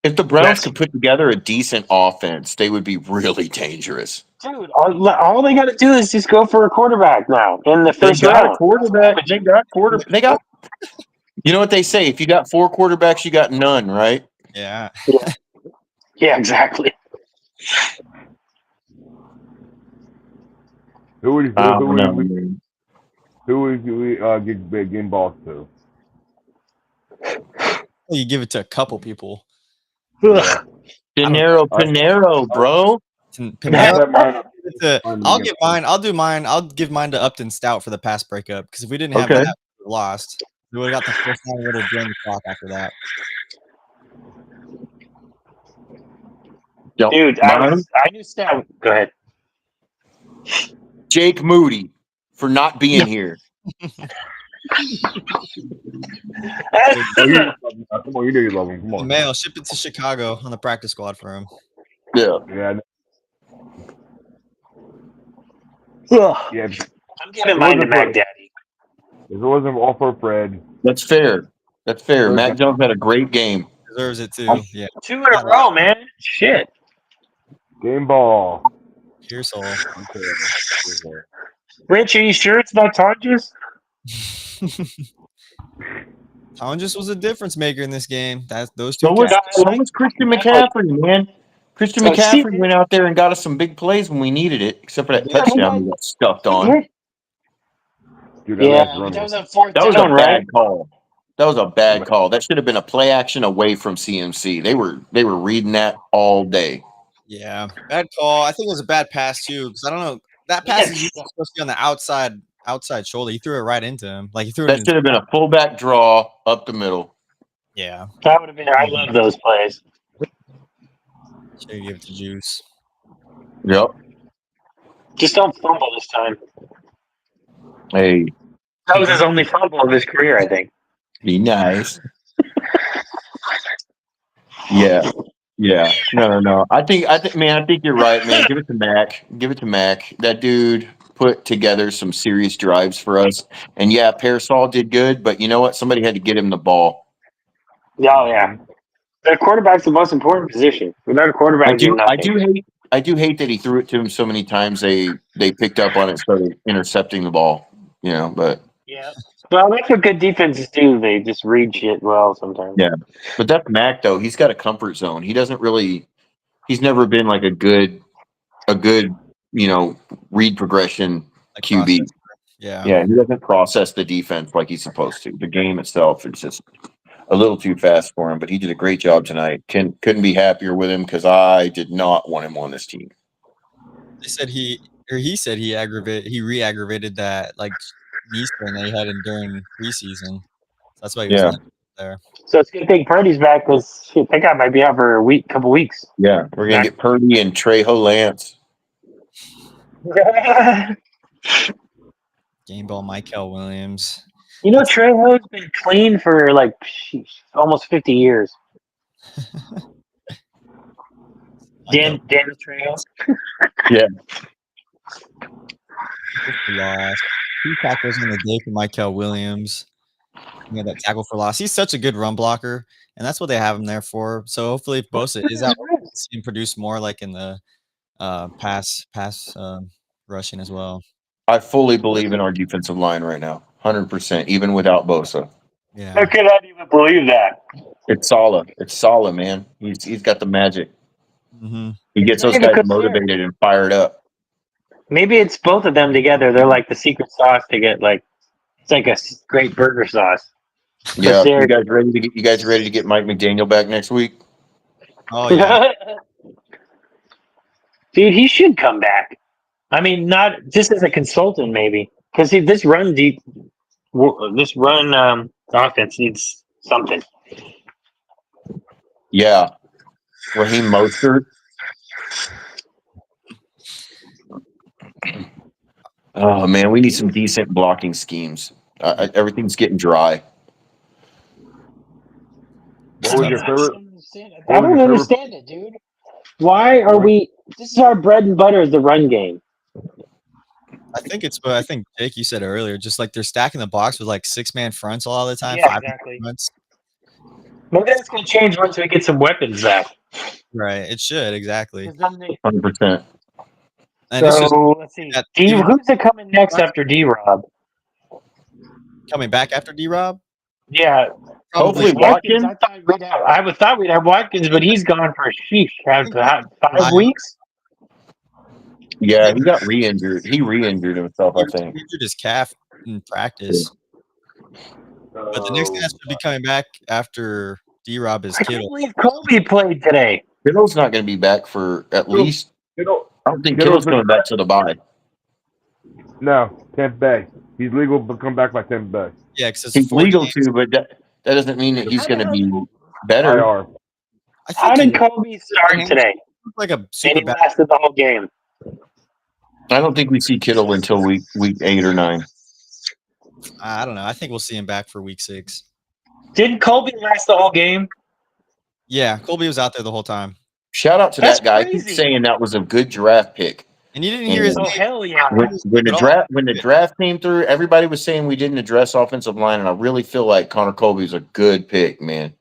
If the Browns could put together a decent offense, they would be really dangerous. Dude, all they got to do is just go for a quarterback now in the They first got round. a quarterback. They got quarterback. They got. You know what they say? If you got 4 quarterbacks, you got none, right? Yeah. Yeah, exactly. Who would we get getting balls to? Well, you give it to a couple people. Ugh. Pinero, bro. I'll give mine. I'll do mine. I'll give mine to Upton Stout for the pass breakup because if we didn't have that, we would have lost. We would have got the first time. We would have drained the clock after that. Yep. Dude, I knew Stout. Go ahead. Jake Moody for not being here. Come on, you know you love him. Come on. Mail, ship it to Chicago on the practice squad for him. Yeah. Yeah. I'm giving mine to Mac Daddy. If it wasn't all for Fred. That's fair. That's fair. Mac Jones had a great game. Deserves it too. Yeah. 2 in a row, man. Shit. Game ball. Here's all. Rich, are you sure it's not Tonjes? Tonjes was a difference maker in this game. Those two. So was Christian McCaffrey, man. Christian McCaffrey went out there and got us some big plays when we needed it, except for that touchdown we got stuffed on. Dude, that was a fourth That was down, a right? bad call. That was a bad call. That should have been a play action away from CMC. They were reading that all day. Yeah, bad call. I think it was a bad pass too because I don't know that pass is supposed to be on the outside shoulder. He threw it right into him. Like he threw it. That should have been a fullback draw up the middle. Yeah, that would have been. I love those plays. Should give it to Juice. Yep. Just don't fumble this time. Hey. That was his only fumble of his career, I think. Be nice. Yeah. Yeah. No. I think you're right, man. Give it to Mac. Give it to Mac. That dude put together some serious drives for us. And yeah, Parasol did good, but you know what? Somebody had to get him the ball. Oh yeah. The quarterback's the most important position. Without a quarterback, I do hate that he threw it to him so many times they picked up on it and started intercepting the ball. You know, but yeah. Well, that's what good defenses do. They just read shit well sometimes. Yeah. But that's Mac though. He's got a comfort zone. He's never been like a good, read progression Like QB. process. Yeah. Yeah, he doesn't process the defense like he's supposed to. The game itself is just a little too fast for him, but he did a great job tonight. Couldn't be happier with him because I did not want him on this team. They said he said he re-aggravated that like knee sprain that he had during preseason. That's why he was there. So it's a good thing Purdy's back because that guy might be out for couple weeks. Yeah, we're gonna get Purdy and Trejo Lance. Game ball, Michael Williams. You know, Trejo's been clean for like almost 50 years. Dan Trejo. Yeah. Loss. 2 tackles in the day for Michael Williams. He had that tackle for loss. He's such a good run blocker, and that's what they have him there for. So hopefully, if Bosa is out, he can produce more like in the pass rushing as well. I fully believe in our defensive line right now, 100%, even without Bosa. Yeah. How could I even believe that? It's solid. It's solid, man. He's got the magic. Mm-hmm. He gets those guys motivated and fired up. Maybe it's both of them together. They're like the secret sauce to get like it's like a great burger sauce. Yeah, you guys ready to get Mike McDaniel back next week? Oh yeah. Dude, he should come back. I mean, not just as a consultant, maybe, because this run offense needs something. Yeah, Raheem Mostert. Oh man, we need some decent blocking schemes. Everything's getting dry. What was your favorite? I don't understand it, dude. Why are we? This is our bread and butter, is the run game. I think it's what I think Jake, you said earlier, just like they're stacking the box with like 6-man fronts a lot of the time. Yeah, 5 exactly. fronts. Maybe that's gonna change once we get some weapons back. Right. It should, exactly. 100%. And it's just So let's see. Who's coming next after D-Rob? Coming back after D-Rob? Yeah. Hopefully Watkins. I thought we'd have Watkins, but he's gone for a sheesh. 5 weeks? Yeah, he got re-injured. He re-injured himself, I think. He injured his calf in practice. But the next guy should be coming back after D-Rob is Kittle. I can't believe Kobe played today. Kittle's not going to be back for at least. I don't think Kittle's coming back to the bye. No, Tampa Bay. He's legal to come back by Tampa Bay. Yeah, because he's legal to, but that doesn't mean that he's going to be better. How did Kobe start today? Like a super bad. Lasted the whole game. I don't think we see Kittle until week 8 or 9. I don't know. I think we'll see him back for week 6. Didn't Kobe last the whole game? Yeah, Colby was out there the whole time. Shout out to that guy. I keep saying that was a good draft pick. And you didn't hear his name. Oh, hell yeah. When the draft came through, everybody was saying we didn't address offensive line, and I really feel like Connor Colby's a good pick, man.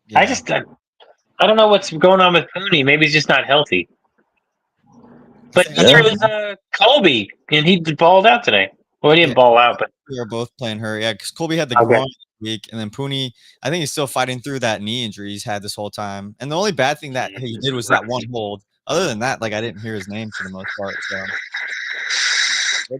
Yeah. I don't know what's going on with Pooney. Maybe he's just not healthy. But neither was Colby, and he balled out today. Well, he didn't ball out, but we were both playing her. Yeah, because Colby had the groin week, and then Pooney, I think he's still fighting through that knee injury he's had this whole time. And the only bad thing that he did was that one hold. Other than that, like I didn't hear his name for the most part.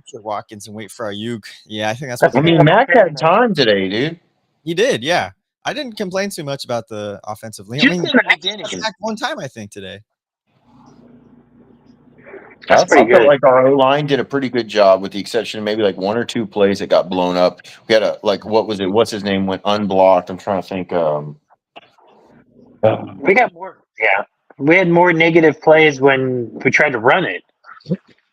So Watkins and wait for Ayuk. Yeah, I think that's what I mean, Mac had time today, dude. He did, yeah. I didn't complain too much about the offensive line. Just in the beginning. One time, I think, today. I felt like our O-line did a pretty good job, with the exception of maybe like 1 or 2 plays that got blown up. We had what was it? What's his name? Went unblocked. I'm trying to think. We got more. Yeah, we had more negative plays when we tried to run it.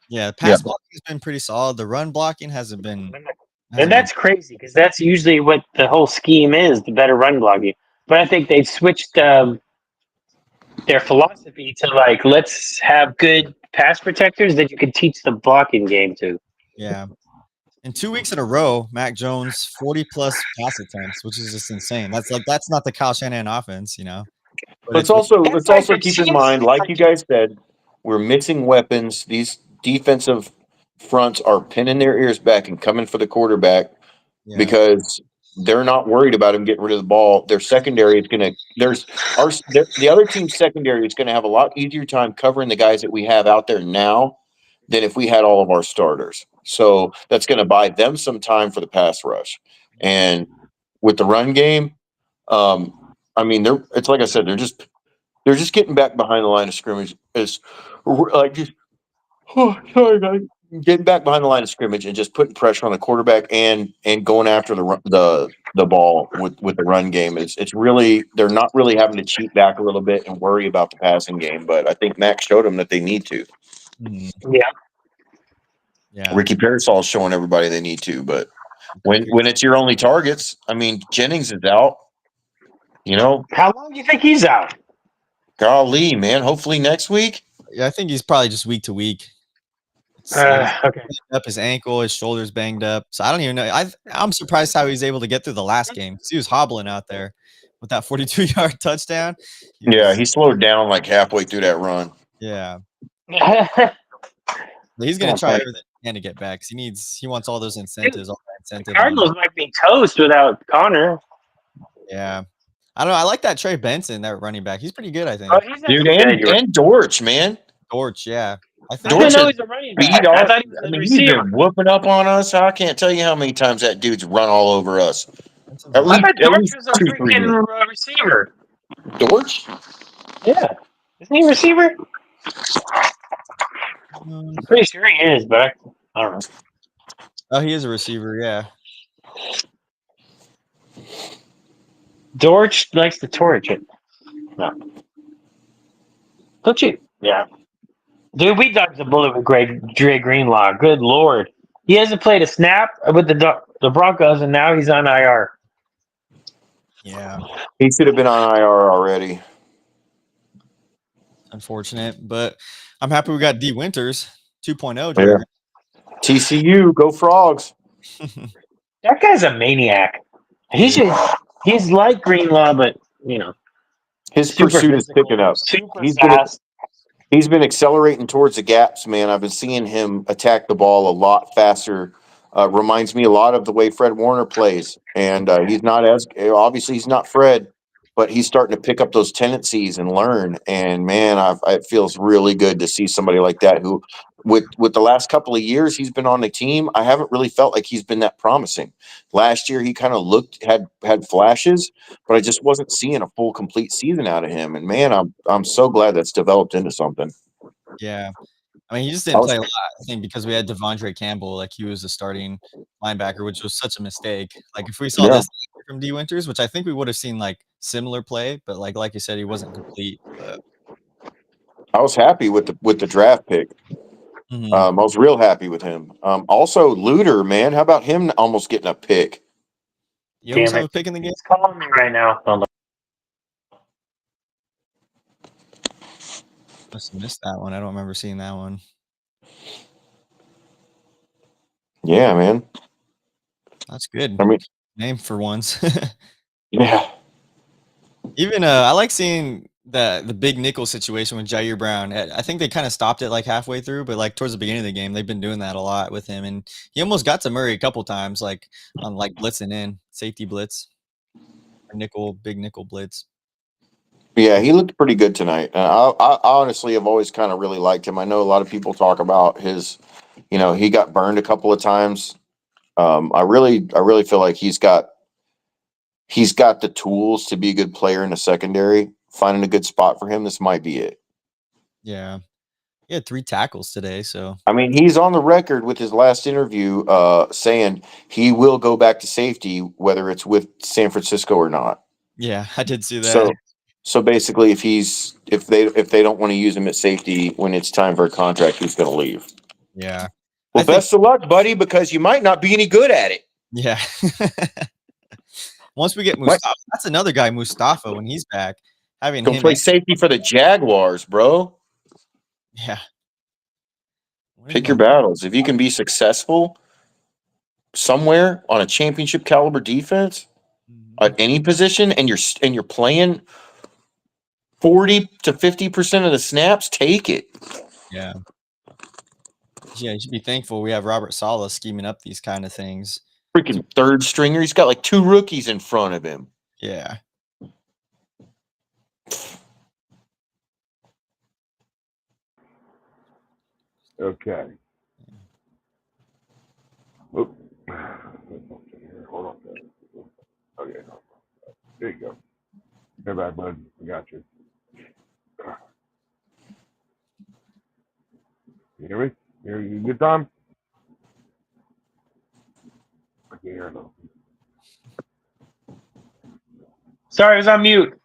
Yeah, the pass blocking has been pretty solid. The run blocking hasn't been. And that's crazy because that's usually what the whole scheme is, the better run blocking. But I think they've switched their philosophy to like, let's have good pass protectors that you can teach the blocking game to. Yeah. In 2 weeks in a row, Mac Jones 40-plus pass attempts, which is just insane. That's not the Kyle Shanahan offense, you know. But let's also keep in mind, like you guys said, we're missing weapons. These defensive fronts are pinning their ears back and coming for the quarterback because they're not worried about him getting rid of the ball. Their secondary is going to the other team's secondary is going to have a lot easier time covering the guys that we have out there now than if we had all of our starters. So that's going to buy them some time for the pass rush. And with the run game, I mean, it's like I said, they're just getting back behind the line of scrimmage. Getting back behind the line of scrimmage and just putting pressure on the quarterback and going after the ball with the run game. It's really, they're not really having to cheat back a little bit and worry about the passing game. But I think Mac showed them that they need to. Yeah. Ricky Parasol is showing everybody they need to. But when it's your only targets, I mean, Jennings is out. You know, how long do you think he's out? Golly, man. Hopefully next week. Yeah, I think he's probably just week to week. Okay. Up his ankle, his shoulder's banged up. So I don't even know. I'm surprised how he's able to get through the last game. He was hobbling out there with that 42-yard touchdown. He slowed down like halfway through that run. Yeah. He's going to try everything he can to get back because he wants all those incentives. The Cardinals might be toast without Connor. Yeah. I don't know. I like that Trey Benson, that running back. He's pretty good, I Oh, think. he's Dude, actually good. and Dortch, man. Dortch, yeah. I I think didn't Dortch know has he's a running beat back. I all. thought he was I a mean, he's receiver. been whooping up on us. I can't tell you how many times that dude's run all over us. Benson's At a- I least, thought at Dortch least was a 2-3 games. freaking receiver. Dortch? Yeah. Isn't he a receiver? Mm. I'm pretty sure he is, but I don't know. Oh, he is a receiver, yeah. Dortch likes to torch it. No. Don't you? Yeah. Dude, we dodged the bullet with Dre Greenlaw. Good lord. He hasn't played a snap with the Broncos, and now he's on IR. Yeah. He should have been on IR already. Unfortunate. But I'm happy we got D Winters 2.0, Yeah. Dre. TCU, go Frogs. That guy's a maniac. He's like Greenlaw, but His super pursuit is picking physical, up. super He's been fast. he's been accelerating towards the gaps, man. I've been seeing him attack the ball a lot faster. Reminds me a lot of the way Fred Warner plays, and he's not as obviously he's not Fred, but he's starting to pick up those tendencies and learn. And man, it feels really good to see somebody like that who, with the last couple of years he's been on the team, I haven't really felt like he's been that promising. Last year he kind of had flashes, but I just wasn't seeing a full complete season out of him. And man, I'm so glad that's developed into something. Yeah. I mean, he just I didn't was, play a lot, I think, because we had Devondre Campbell, like he was the starting linebacker, which was such a mistake. Like if we saw yeah, this from D Winters, which I think we would have seen like similar play, but like you said, he wasn't complete. But I was happy with the draft pick. Mhm. I was real happy with him. Also, Luter, man, how about him almost getting a pick? You almost Damn have it. a pick in the game. He's calling me right now. Hold on. Must have missed that one. I don't remember seeing that one. Yeah, man. That's good. I mean, Name for once. yeah, Even I like seeing the big nickel situation with Jair Brown. I think they kind of stopped it like halfway through, but like towards the beginning of the game, they've been doing that a lot with him, and he almost got to Murray a couple times, like on like blitzing in safety blitz or big nickel blitz. yeah, he looked pretty good tonight. And I honestly have always kind of really liked him. I know a lot of people talk about his, he got burned a couple of times. I really feel like he's got the tools to be a good player in the secondary. Finding a good spot for him, this might be it. Yeah, he had 3 tackles today, so I mean, he's on the record with his last interview saying he will go back to safety, whether it's with San Francisco or not. yeah, I did see that. So basically, if they don't want to use him at safety when it's time for a contract, he's going to leave. Yeah, Well, I think best of luck, buddy, because you might not be any good at it. yeah. Once we get Might Mustafa, that's another guy, Mustafa, when he's back, having go him. play safety for the Jaguars, bro. Yeah. What are you Pick your gonna battles. If you can be successful somewhere on a championship caliber defense Mhm. at any position, and you're playing 40 to 50% of the snaps, take it. Yeah. Yeah, you should be thankful we have Robert Saleh scheming up these kind of things. Freaking third stringer. He's got like 2 rookies in front of him. Yeah. Okay. Oop. Hold on. Okay. There you go. Come back, bud. I got you. You hear me? You good, Tom? I can't hear no. Sorry, I was on mute.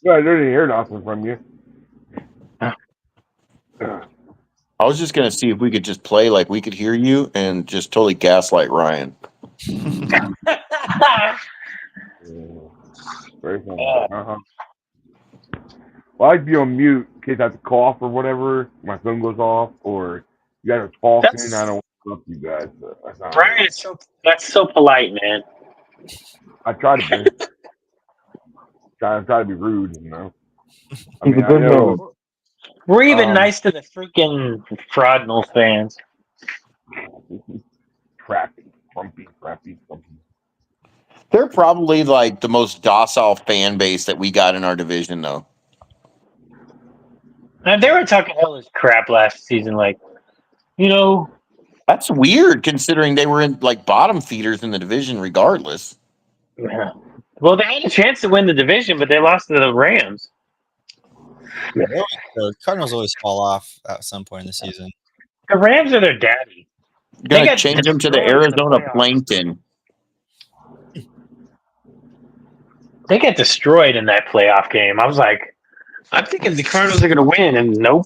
Yeah, I didn't hear nothing from you. I was just gonna see if we could just play like we could hear you and just totally gaslight Ryan. Very funny. Well, I'd be on mute in case I have to cough or whatever. My phone goes off, or you guys are talking. That's I don't want to interrupt you guys. But that's not Brian is that's so polite, man. I try to be. Try to be rude, I mean, He's a I good man. know. We're even nice to the freaking Fraudnal fans. Crappy, crumpy. They're probably like the most docile fan base that we got in our division, though. And they were talking hellish crap last season, like, you know. That's weird considering they were in like bottom feeders in the division regardless. Yeah. Well, they had a chance to win the division, but they lost to the Rams. The Cardinals always fall off at some point in the season. The Rams are their daddy. Gonna got change them to the destroyed in the Arizona playoffs. Plankton. They got destroyed in that playoff game. I was like, I'm thinking the Cardinals are going to win, and nope,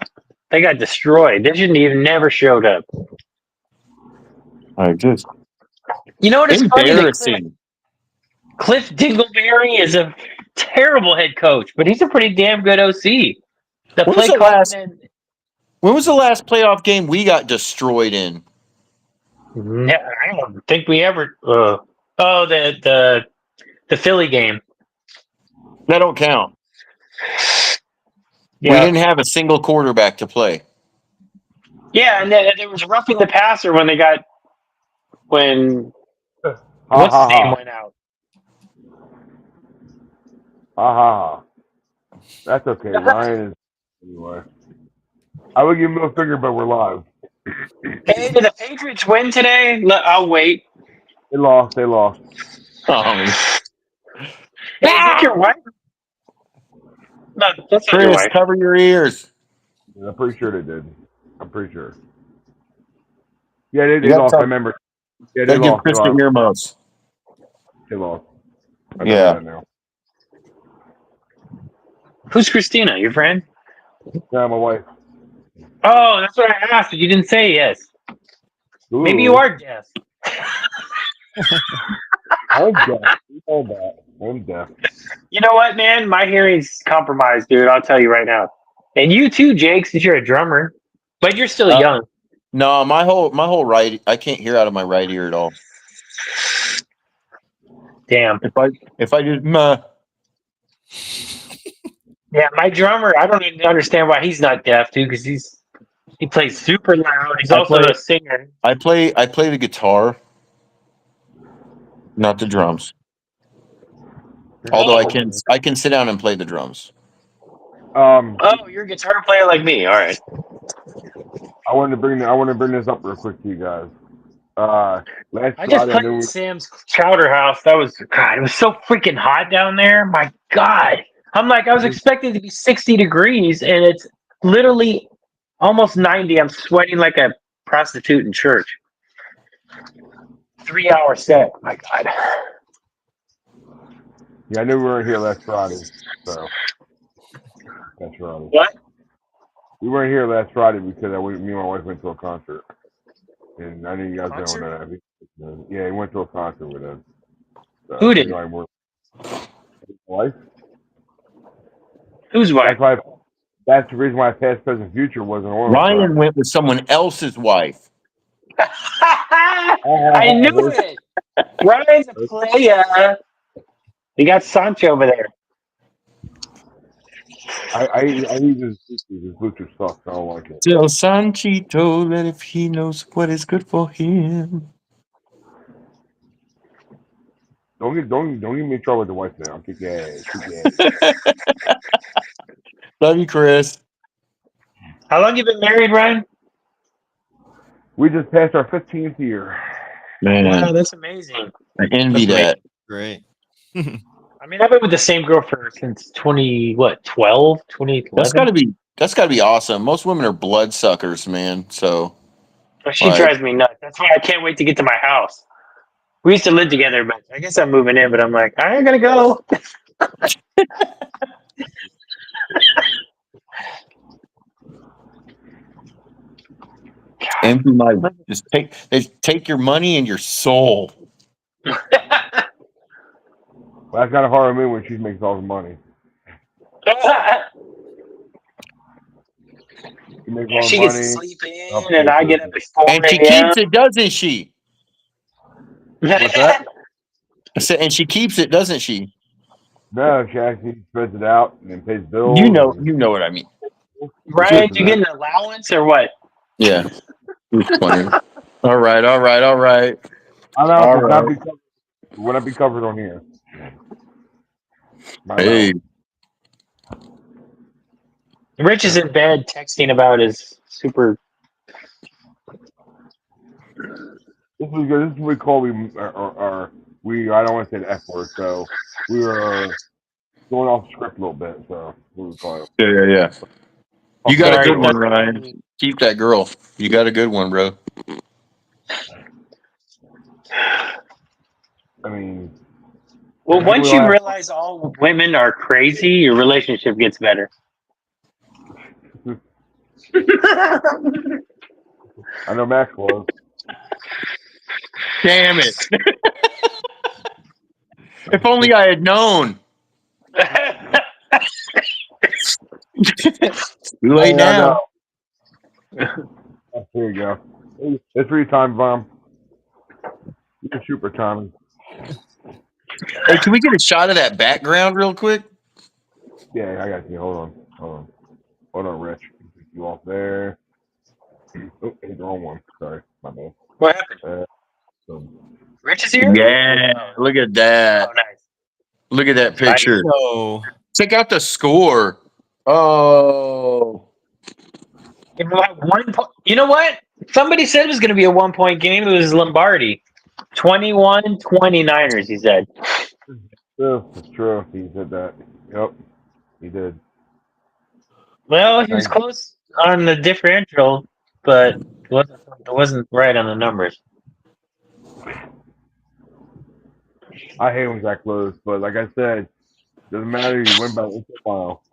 they got destroyed. They shouldn't even never showed up. I just You know what is funny? embarrassing. Cliff Dingleberry is a terrible head coach, but he's a pretty damn good OC. When was the last playoff game we got destroyed in? No, I don't think we ever. The Philly game. That don't count. Yeah. We didn't have a single quarterback to play. Yeah, and then there was roughing the passer when what's his name went out. That's okay. Ryan is anyway. I would give him a finger, but we're live. Hey, did the Patriots win today? I'll wait. They lost. Oh. Hey, is that your wife? No, that's not your Chris, wife. cover your ears. I'm pretty sure they did. I'm pretty sure. Yeah, they lost. I remember. Yeah, they lost. Chris the earmuffs. They lost. I Yeah. that now. Who's Christina? Your friend? Yeah, my wife. Oh, that's what I asked, but you didn't say yes. Ooh. Maybe you are deaf. I'm deaf. You know that. I'm deaf. You know what, man? My hearing's compromised, dude. I'll tell you right now. And you too, Jake, since you're a drummer. But you're still young. No, my whole right. I can't hear out of my right ear at all. Damn. If I just meh. Yeah, my drummer. I don't even understand why he's not deaf, dude. Because he plays super loud. He's also a singer. I play the guitar, not the drums. Although I can sit down and play the drums. Oh, you're a guitar player like me. All right. I want to bring this up real quick to you guys. I just played at Sam's Chowder House. It was so freaking hot down there. My God. I'm like, I was expecting it to be 60 degrees, and it's literally almost 90. I'm sweating like a prostitute in church. 3-hour set. My God. Yeah, I knew we weren't here last Friday, so that's Friday. What? We weren't here last Friday because me and my wife went to a concert, and I knew you guys don't know that. Yeah, we went to a concert with us. So, who did? Wife. Whose wife? That's the reason why Past, Present, Future wasn't on. Ryan went with someone else's wife. I knew it. Ryan's a player. We got Sancho over there. I use his Bluetooth sucks. I don't like it. Tell Sanchito that if he knows what is good for him. Don't get me in trouble with the wife now. I'll kick your ass. Love you, Chris. How long you been married, Ryan? We just passed our 15th year. Man, wow, that's amazing. I envy that. Great. I mean, I've been with the same girl since 2011? That's gotta be awesome. Most women are bloodsuckers, man. So she drives me nuts. That's why I can't wait to get to my house. We used to live together, but I guess I'm moving in, but I'm like, I ain't gonna go. envy my just take your money and your soul. Well, that's kind of hard on me when she makes all the money. She gets to sleep in, and I get up at 4 And she keeps it, doesn't she? What's that? I said, and she keeps it, doesn't she? No, she actually spreads it out and then pays bills. You know what I mean. Ryan, you get an allowance or what? Yeah. All right. All right. Would not be covered on here. My Hey, mouth. Rich is in bed texting about his super. This is good. This is what we call I don't want to say the F word, so we were going off script a little bit. So what we call it. yeah. You got a Sorry, good one, that's- Ryan. Keep that girl. You got a good one, bro. I mean, Well, I think once we you all realize all women are crazy, your relationship gets better. I know Max was. Damn it. If only I had known. Too late Yeah, I now. know. Here you go. It's for your time, Vom. You're super Tommy. Hey, can we get a shot of that background real quick? Yeah, I got you. Hold on, Rich. Take you off there. Oh, hit the wrong one. Sorry, my bad. What happened? So, Rich is here? Yeah, look at that. Oh, nice. Look at that picture. So Check out the score. Oh. If we have 1 point, you know what? Somebody said it was going to be a 1 point game. It was Lombardi. 21-29ers, he said. it's true. He said that. Yep, he did. Well, he was close on the differential, but it wasn't right on the numbers. I hate when it's that close, but like I said, doesn't matter. You win by a mile.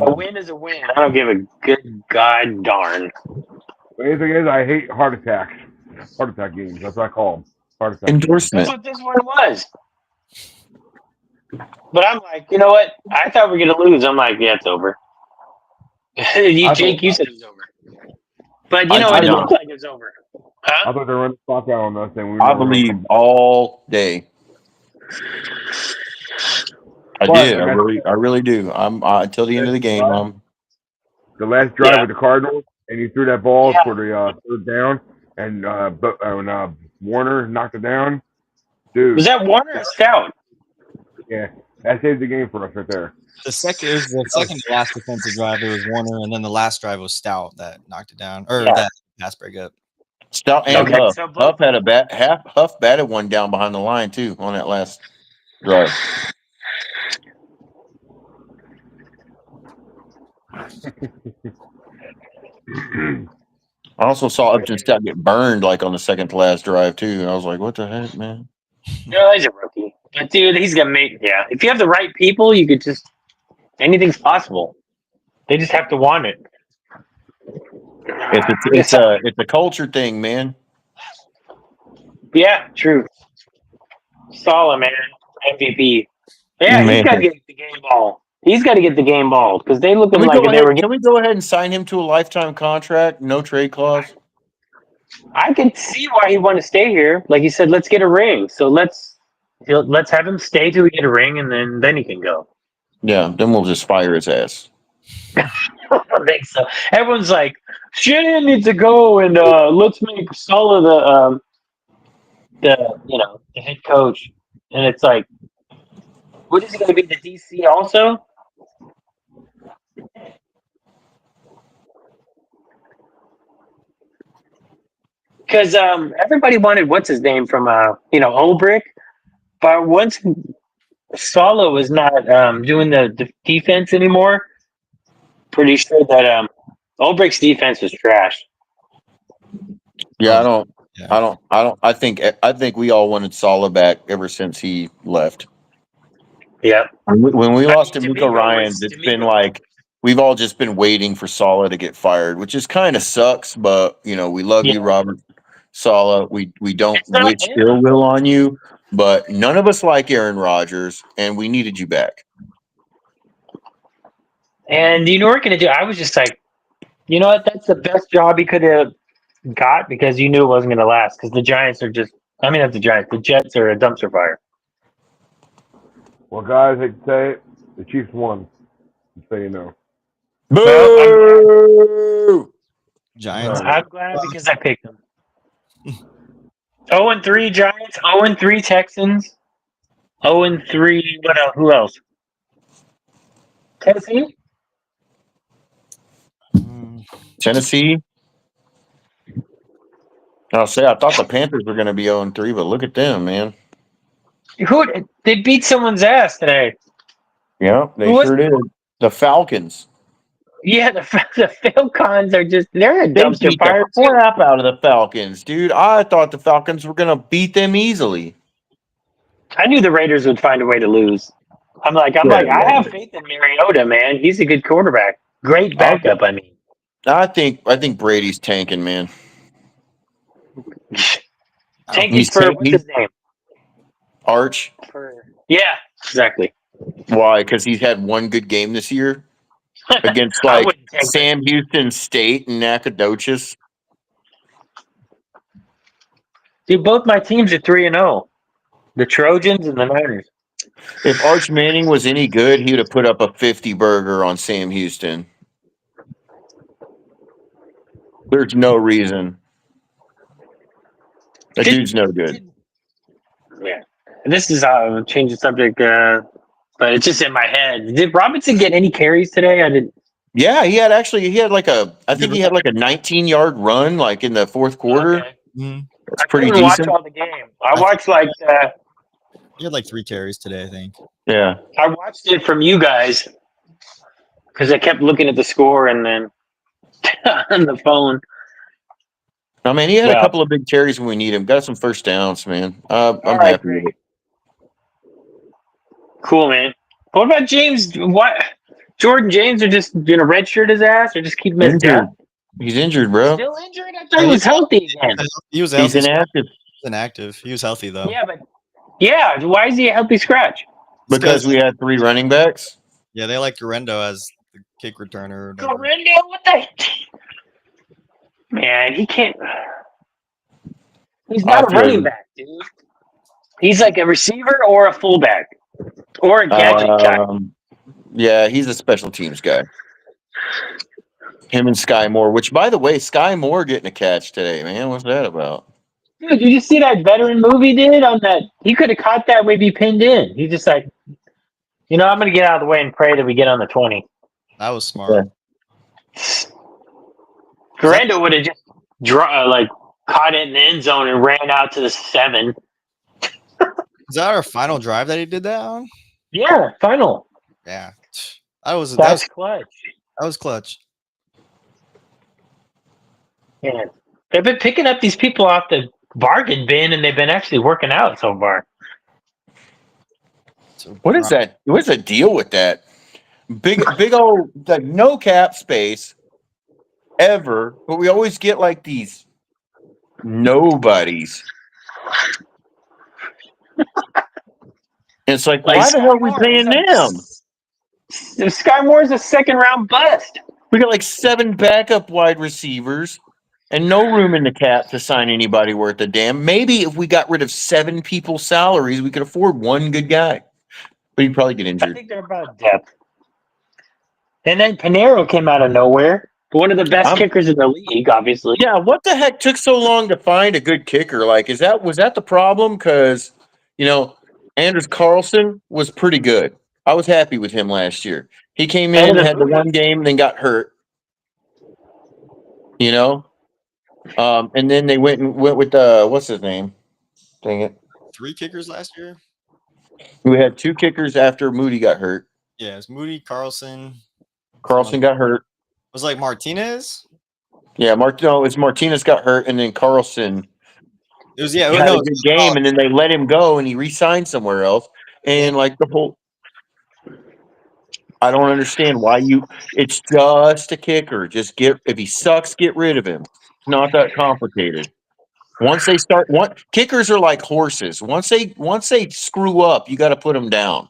A win is a win. I don't give a good god darn. The only thing is, I hate heart attacks. Heart attack games. That's what I call them. Heart attack games. That's Endorsement. what this one was. But I'm like, you know what? I thought we were going to lose. I'm like, yeah, it's over. Jake, you said it was over. But you know what? It looked like it was over. Huh? I thought they were running the clock out on us, and we were I never gonna believe come back. all day. I But, did. like I really do. I'm until the end of the game. the last drive Yeah. with the Cardinals, and he threw that ball Yeah. for the third down, and Warner knocked it down. Dude, Was that Warner or Stout? yeah, that saved the game for us right there. the second to last defensive drive, there was Warner, and then the last drive was Stout that knocked it down, or that pass breakup. Stout and Okay, Huff. so Huff had a Huff batted one down behind the line too on that last drive. I also saw Upton Stout get burned like on the second to last drive too. And I was like, what the heck, man? No, he's a rookie. But dude, he's gonna make if you have the right people, you could just anything's possible. They just have to want it. It's a culture thing, man. Yeah, true. Solid, man. MVP. Yeah, he's Man. got to get the game ball. He's got to get the game ball because they looking like they were. Can we go ahead and sign him to a lifetime contract, no trade clause? I can see why he wanted to stay here. Like he said, let's get a ring. So let's have him stay till we get a ring, and then he can go. Yeah, then we'll just fire his ass. I don't think so. Everyone's like, Shanahan needs to go, and let's make Saleh the head coach. And it's like, what is he going to be, the DC also? Because everybody wanted what's his name from Olbrich, but once Saleh was not doing the defense anymore, pretty sure that Olbrich's defense was trash. Yeah, I think we all wanted Saleh back ever since he left. Yeah. When we lost to Miko D'Amico Ryans, it's been like we've all just been waiting for Saleh to get fired, which is kind of sucks, but we love you, Robert Saleh. We don't wish ill will on you, but none of us like Aaron Rodgers, and we needed you back. And you know what we're gonna do? I was just like, you know what? That's the best job he could have got because you knew it wasn't gonna last. Because the Giants are not the Giants. The Jets are a dumpster fire. Well, guys, I hate to say it, the Chiefs won. Just so you know. Boo! Giants. I'm glad because I picked them. 0-3 Giants, 0-3 Texans, 0-3. What else? Who else? Tennessee. Tennessee. I'll say I thought the Panthers were going to be 0-3, but look at them, man. Who they beat someone's ass today? Yeah, they sure did. The Falcons. Yeah, the Falcons are they're a They dumpster beat fire the too. crap out of the Falcons, dude. I thought the Falcons were going to beat them easily. I knew the Raiders would find a way to lose. I'm like, I have faith in Mariota, man. He's a good quarterback. Great backup, I mean. I think Brady's tanking, man. Tanking for what's his name? Arch. Yeah, exactly. Why? Because he's had one good game this year against Sam Houston State and Nacogdoches. Dude, both my teams are 3-0. The Trojans and the Niners. If Arch Manning was any good, he would have put up a 50 burger on Sam Houston. There's no reason. That dude's no good. Yeah. This is how I'll change the subject, but it's just in my head. Did Robinson get any carries today? I didn't. Yeah, he had like a 19-yard run like in the fourth quarter. Okay. That's I pretty couldn't decent. watch all the game. I watched like he had like 3 carries today, I think. Yeah. I watched it from you guys because I kept looking at the score and then on the phone. I mean, he had a couple of big carries when we need him. Got some first downs, man. I'm happy with it. Cool, man. What about James? What? Jordan James are just going to redshirt his ass or just keep him as death? He's injured, bro. Still injured? I thought he was healthy again. He was healthy. He's inactive. He's inactive. He was healthy, though. Yeah, why is he a healthy scratch? Because we had 3 running backs? Yeah, they like Garendo as the kick returner. Garendo? What the? Man, he can't. He's not a running back, dude. He's like a receiver or a fullback or a gadget guy. Yeah, he's a special teams guy. Him and Sky Moore, which, by the way, Sky Moore getting a catch today, man. What's that about? Dude, did you see that veteran movie did on that? He could have caught that, maybe pinned in. He's just like, I'm going to get out of the way and pray that we get on the 20. That was smart. Yeah. Garendo would have just caught it in the end zone and ran out to the 7. Is that our final drive that he did that on? Yeah, final. Yeah. That was clutch. That was clutch. Yeah. They've been picking up these people off the bargain bin and they've been actually working out so far. What is that? What's the deal with that? Big old no cap space ever, but we always get like these nobodies. And it's like why the hell are we paying them? Sky Moore's a 2nd-round bust. We got like 7 backup wide receivers and no room in the cap to sign anybody worth a damn. Maybe if we got rid of 7 people's salaries, we could afford 1 good guy. But he'd probably get injured. I think they're about depth. And then Pinero came out of nowhere. One of the best kickers in the league, obviously. Yeah, what the heck took so long to find a good kicker? Like, was that the problem? Because, Anders Carlson was pretty good. I was happy with him last year. He came in, had the 1 game, then got hurt. And then they went with what's his name? Dang it. 3 kickers last year? We had 2 kickers after Moody got hurt. Yeah, it's Moody, Carlson. Carlson got hurt. Was like Martinez? Yeah, it's Martinez got hurt, and then Carlson had a good game, and then they let him go, and he re-signed somewhere else. And I don't understand why it's just a kicker. If he sucks, get rid of him. It's not that complicated. Once they start, kickers are like horses. Once they screw up, you got to put them down.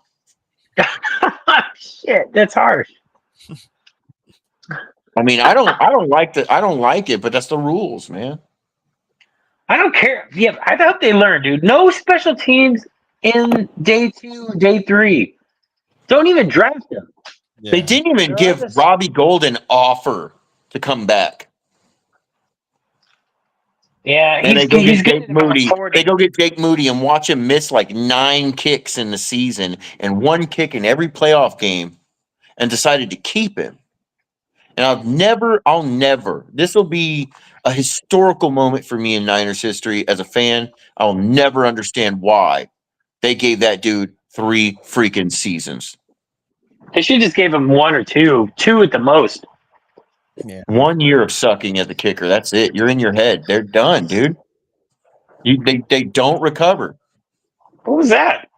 Shit, that's harsh. I mean, I don't like it, but that's the rules, man. I don't care. Yeah, I hope they learn, dude. No special teams in day 2, day 3. Don't even draft them. Yeah. They didn't even give Robbie Gould an offer to come back. Yeah, And they go he's get good Jake at about Moody. 40. They go get Jake Moody and watch him miss like 9 kicks in the season and 1 kick in every playoff game, and decided to keep him. And I'll never, this will be a historical moment for me in Niners history as a fan. I'll never understand why they gave that dude 3 freaking seasons. They should just gave him 1 or 2 at the most. Yeah. 1 year of sucking as a kicker. That's it. You're in your head. They're done, dude. They don't recover. What was that?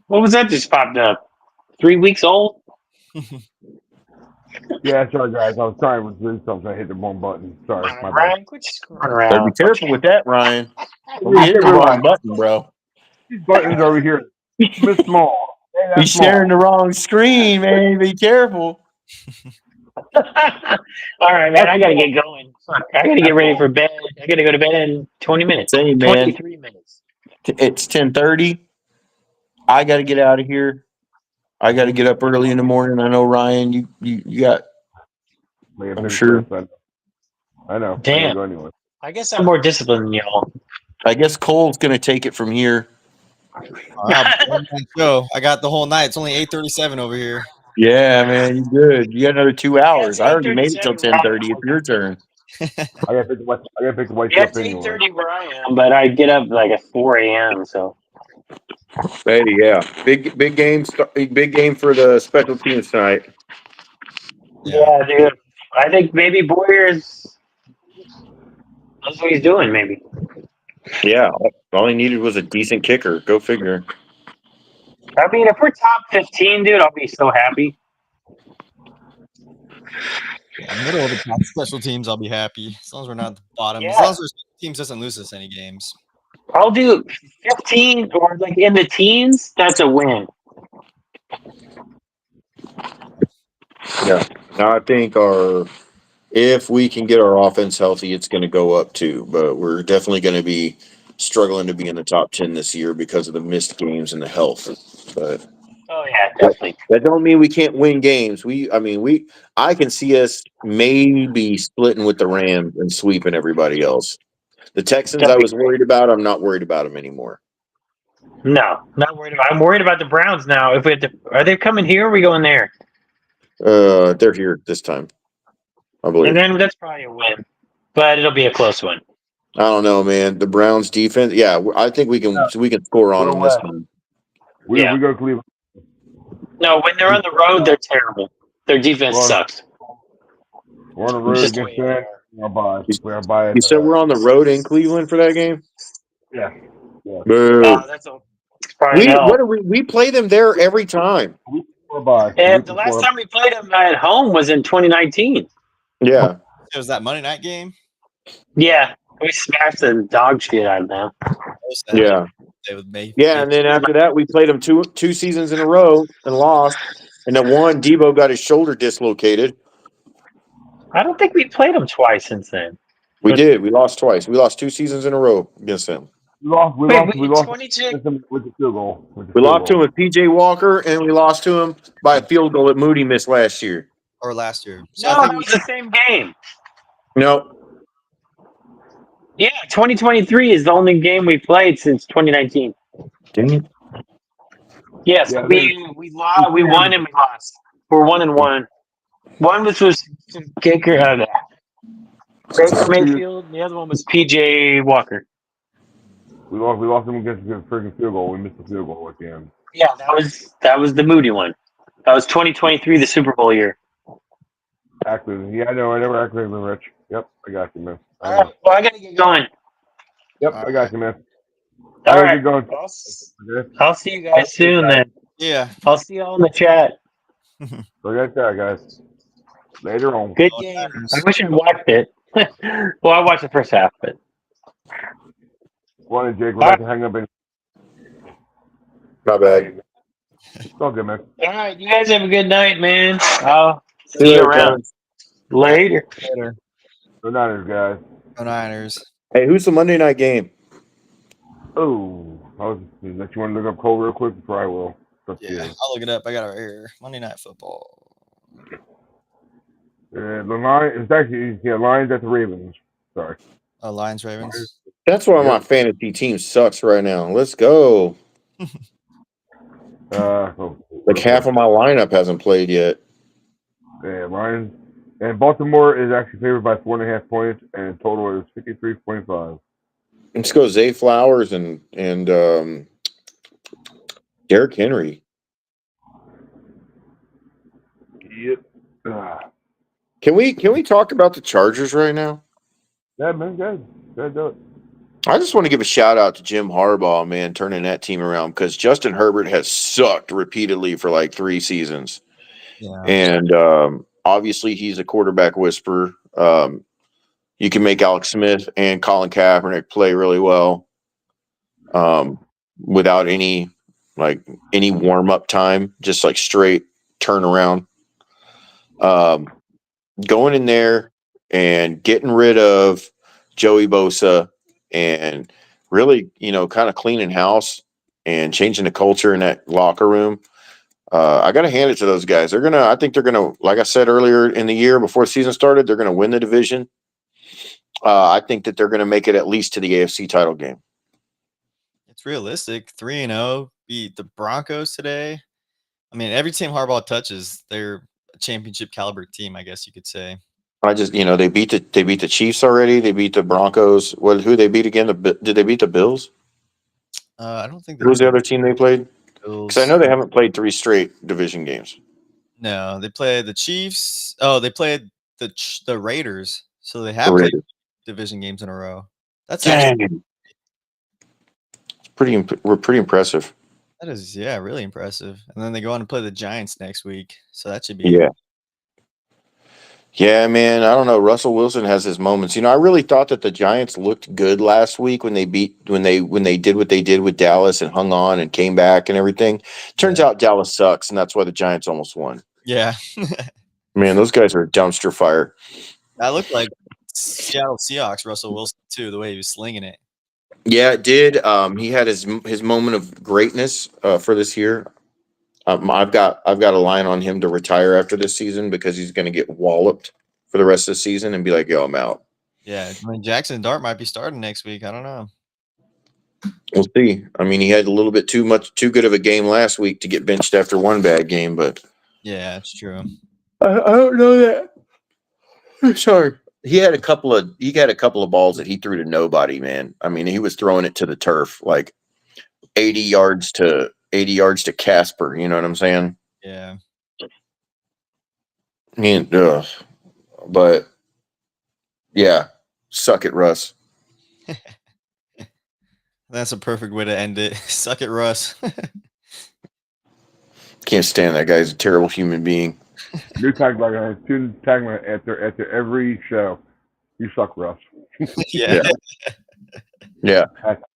What was that just popped up? 3 weeks old? Yeah, sorry guys. I was trying to do something. I hit the wrong button. Sorry, my bad. Ryan, quit screwing Better be around. careful with that, Ryan. Don't be Hey, hitting the wrong button, bro. These buttons over here, Miss Small. Hey, You're that's sharing the small. wrong screen, man. Be careful. All right, man. I gotta get going. Fuck, I gotta get ready for bed. I gotta go to bed in 20 minutes. Same, man. 23 minutes. It's 10:30. I got to get out of here. I got to get up early in the morning. I know, Ryan, you got, I'm sure. I know. I gotta Damn. go anyway. I guess I'm more disciplined than y'all. I guess Cole's going to take it from here. Show. I got the whole night. It's only 8:37 over here. Yeah, man, you good. You got another 2 hours. it's I already made it till 8:37 10:30. It's your turn. I gotta pick the white Yeah, stuff it's anyway. 8:30 where I am, but I get up like at 4 a.m. So Baby, yeah. Big game. Big game for the special teams tonight. yeah, dude. I think maybe Boyer's knows what he's doing. Maybe. Yeah. All he needed was a decent kicker. Go figure. I mean, if we're top 15, dude, I'll be so happy. Middle of the top special teams, I'll be happy. As long as we're not at the bottom. Yeah. As long as our teams doesn't lose us any games. I'll do 15 or like in the teens. That's a win. Yeah. Now I think if we can get our offense healthy, it's going to go up too. But we're definitely going to be struggling to be in the top 10 this year because of the missed games and the health. But Oh yeah, definitely. that don't mean we can't win games. I can see us maybe splitting with the Rams and sweeping everybody else. The Texans, I was worried about. I'm not worried about them anymore. No, not worried about. I'm worried about the Browns now. If we have to, are they coming here? Or are we going there? They're here this time, I believe. And then that's probably a win, but it'll be a close one. I don't know, man. The Browns defense, yeah, I think we can score on them this time. We go to Cleveland. No, when they're on the road, they're terrible. Their defense sucks. We're on the road against them. We're by. You said we're on the road in Cleveland for that game? Yeah. Boo. That's probably we play them there every time. And the last time we played them at home was in 2019. Yeah. It was that Monday night game? Yeah. We smashed the dog shit out of them. Yeah. Yeah, and then after that, we played them two seasons in a row and lost. And then one, Debo got his shoulder dislocated. I don't think we played them twice since then. We did. We lost twice. We lost 2 seasons in a row against them. We lost with the field goal. We lost to him with P.J. Walker, and we lost to him by a field goal that Moody missed last year. Or last year. So no, it was the same game. No. Yeah, 2023 is the only game we played since 2019. Didn't you? Yes, yeah, we won and we lost. We're 1-1. One was Baker Mayfield, and the other one was P.J. Walker. We lost them against the freaking field goal. We missed the field goal at the end. Yeah, that was the Moody one. That was 2023, the Super Bowl year. Active. Yeah, I know. I never activated them, Rich. Yep, I got you, man. All right, well, I got to get going. Yep, I got you, man. All right. Going. I'll see you guys soon then. Yeah. I'll see you all in the chat. Forget that, guys. Later on. Good game. I wish I watched it. Well, I watched the first half, but. One and Jake, we'd like to hang up in. Not bad. It's all good, man. All right, you guys have a good night, man. I'll see you around. Later. Go Niners, guys. Go Niners. Hey, who's the Monday night game? Oh, unless you want to look up Cole real quick before I will. Yeah, I'll look it up. I got it right here. Monday Night Football. The line it's actually Lions at the Ravens. Sorry. Lions Ravens. That's why my Yep. fantasy team sucks right now. Let's go. Like half of my lineup hasn't played yet. Yeah, Lions. And Baltimore is actually favored by 4.5 points, and total is 53.5. Let's go Zay Flowers and Derrick Henry. Yep. Can we talk about the Chargers right now? Yeah, man, good. Good, do it. I just want to give a shout out to Jim Harbaugh, man, turning that team around because Justin Herbert has sucked repeatedly for like 3 seasons. Yeah. And obviously he's a quarterback whisperer. You can make Alex Smith and Colin Kaepernick play really well without any warm up time, just like straight turnaround. Going in there and getting rid of Joey Bosa and really, kind of cleaning house and changing the culture in that locker room. I got to hand it to those guys. I think they're gonna, like I said earlier in the year before the season started, they're gonna win the division. I think that they're gonna make it at least to the AFC title game. It's realistic. 3-0, beat the Broncos today. I mean, every team Harbaugh touches, they're a championship caliber team, I guess you could say. I just, they beat the Chiefs already. They beat the Broncos. Who did they beat again? Did they beat the Bills? I don't think Who was the other team they played? Bills. Because I know they haven't played 3 straight division games. No, they played the Chiefs. Oh, they played the Raiders. So they have played division games in a row. That's actually we're pretty impressive. that is, yeah, really impressive. And then they go on to play the Giants next week. So that should be Yeah, man. I don't know. Russell Wilson has his moments. I really thought that the Giants looked good last week when they did what they did with Dallas and hung on and came back and everything. Turns out Dallas sucks, and that's why the Giants almost won. Yeah. Man, those guys are a dumpster fire. That looked like Seattle Seahawks, Russell Wilson, too, the way he was slinging it. Yeah, it did. He had his moment of greatness for this year. I've got a line on him to retire after this season because he's going to get walloped for the rest of the season and be like, "Yo, I'm out." Yeah, I mean, Jackson Dart might be starting next week. I don't know. We'll see. I mean, he had a little bit too good of a game last week to get benched after one bad game, but yeah, it's true. I don't know that. Sorry. He had a couple of balls that he threw to nobody, man. I mean, he was throwing it to the turf, like 80 yards to Casper. You know what I'm saying? Yeah. But yeah, suck it, Russ. That's a perfect way to end it. Suck it, Russ. Can't stand that guy. He's a terrible human being. New tagline after every show. You suck, Russ. Yeah. Yeah.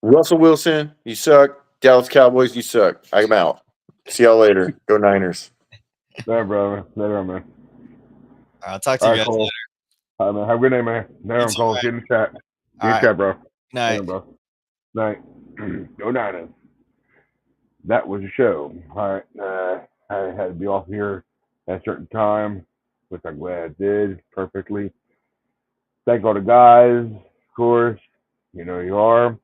Russell Wilson, you suck. Dallas Cowboys, you suck. I'm out. See y'all later. Go Niners. There, brother. Later, man. I'll talk to you guys later. All right, man. Have a good night, man. There, Cole. Get in the chat. Get in the chat, bro. Night. Bro. Night. Go Niners. That was the show. All right. I had to be off here at a certain time, which I'm glad I did perfectly. Thank all the guys, of course. You know you are.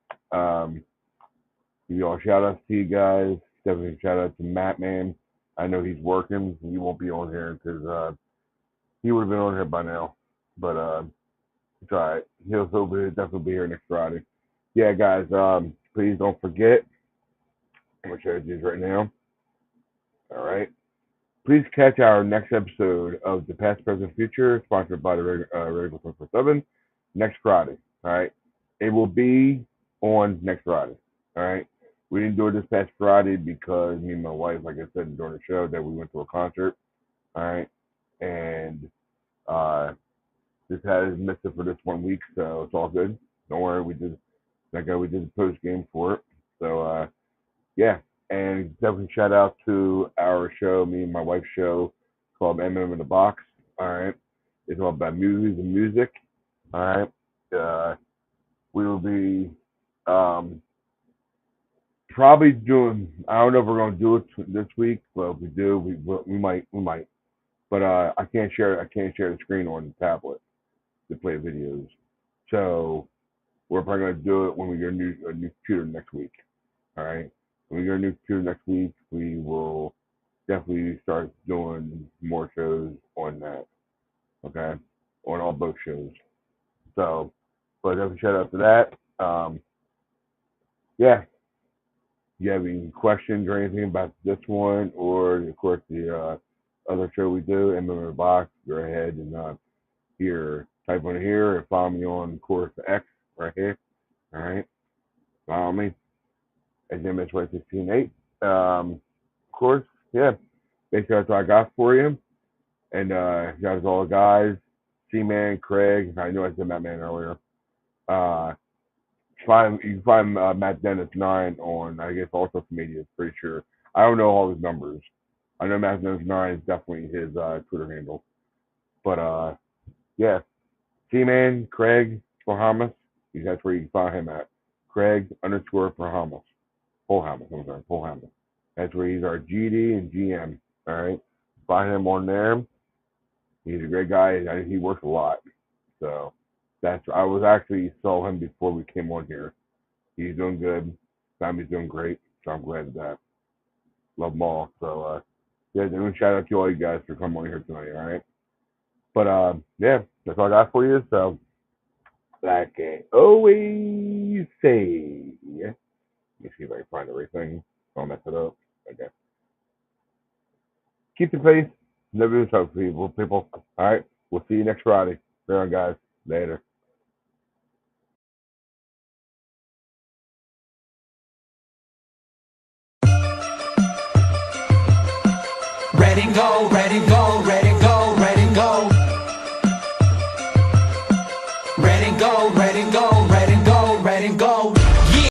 Give you all shout outs to you guys. Definitely shout out to Matt, man. I know he's working. He won't be on here because he would have been on here by now. But it's all right. He'll definitely be here next Friday. Yeah, guys. Please don't forget. I'm gonna share these right now. All right. Please catch our next episode of The Past, Present, Future, sponsored by the Radio 24/7, next Friday. All right. It will be on next Friday. All right. We didn't do it this past Friday because me and my wife, like I said during the show, that we went to a concert. All right. And just had missed it for this 1 week, so it's all good. Don't worry. We did the post game for it. So yeah. And definitely shout out to our show, me and my wife's show, called M&M in the Box. All right. It's all about movies and music. All right. We will be probably doing, I don't know if we're going to do it this week, but if we do, we might. But I can't share the screen on the tablet to play videos. So we're probably going to do it when we get a new computer next week. All right. When we get a new computer next week, we will definitely start doing more shows on that. Okay. On both shows. So, but definitely shout out to that. Yeah. You have any questions or anything about this one, or of course the other show we do, MMA Box, go ahead and here, type on here, or follow me on, of course, X right here. All right. Follow me at MSY168. Of course, yeah. Basically, that's what I got for you. And guys, all the guys, C-Man, Craig, I know I said Matt Man earlier. You can find Matt Dennis 9 on, I guess, all social media, pretty sure. I don't know all his numbers. I know Matt Dennis 9 is definitely his Twitter handle. But, yeah. C-Man, Craig, Bahamas, that's where you can find him at. Craig _ Bahamas. Polhamus. That's where he's our GD and GM. All right. Find him on there. He's a great guy. He works a lot. So I was actually saw him before we came on here. He's doing good. Family's doing great. So I'm glad of that. Love them all. So yeah, and shout out to all you guys for coming on here tonight, all right? But yeah, that's all I got for you. So like I always say, let me see if I can find everything. Don't mess it up. Okay. Keep the faith. Never lose hope, people. All right. We'll see you next Friday. There, guys. Later. Red and gold, red and gold.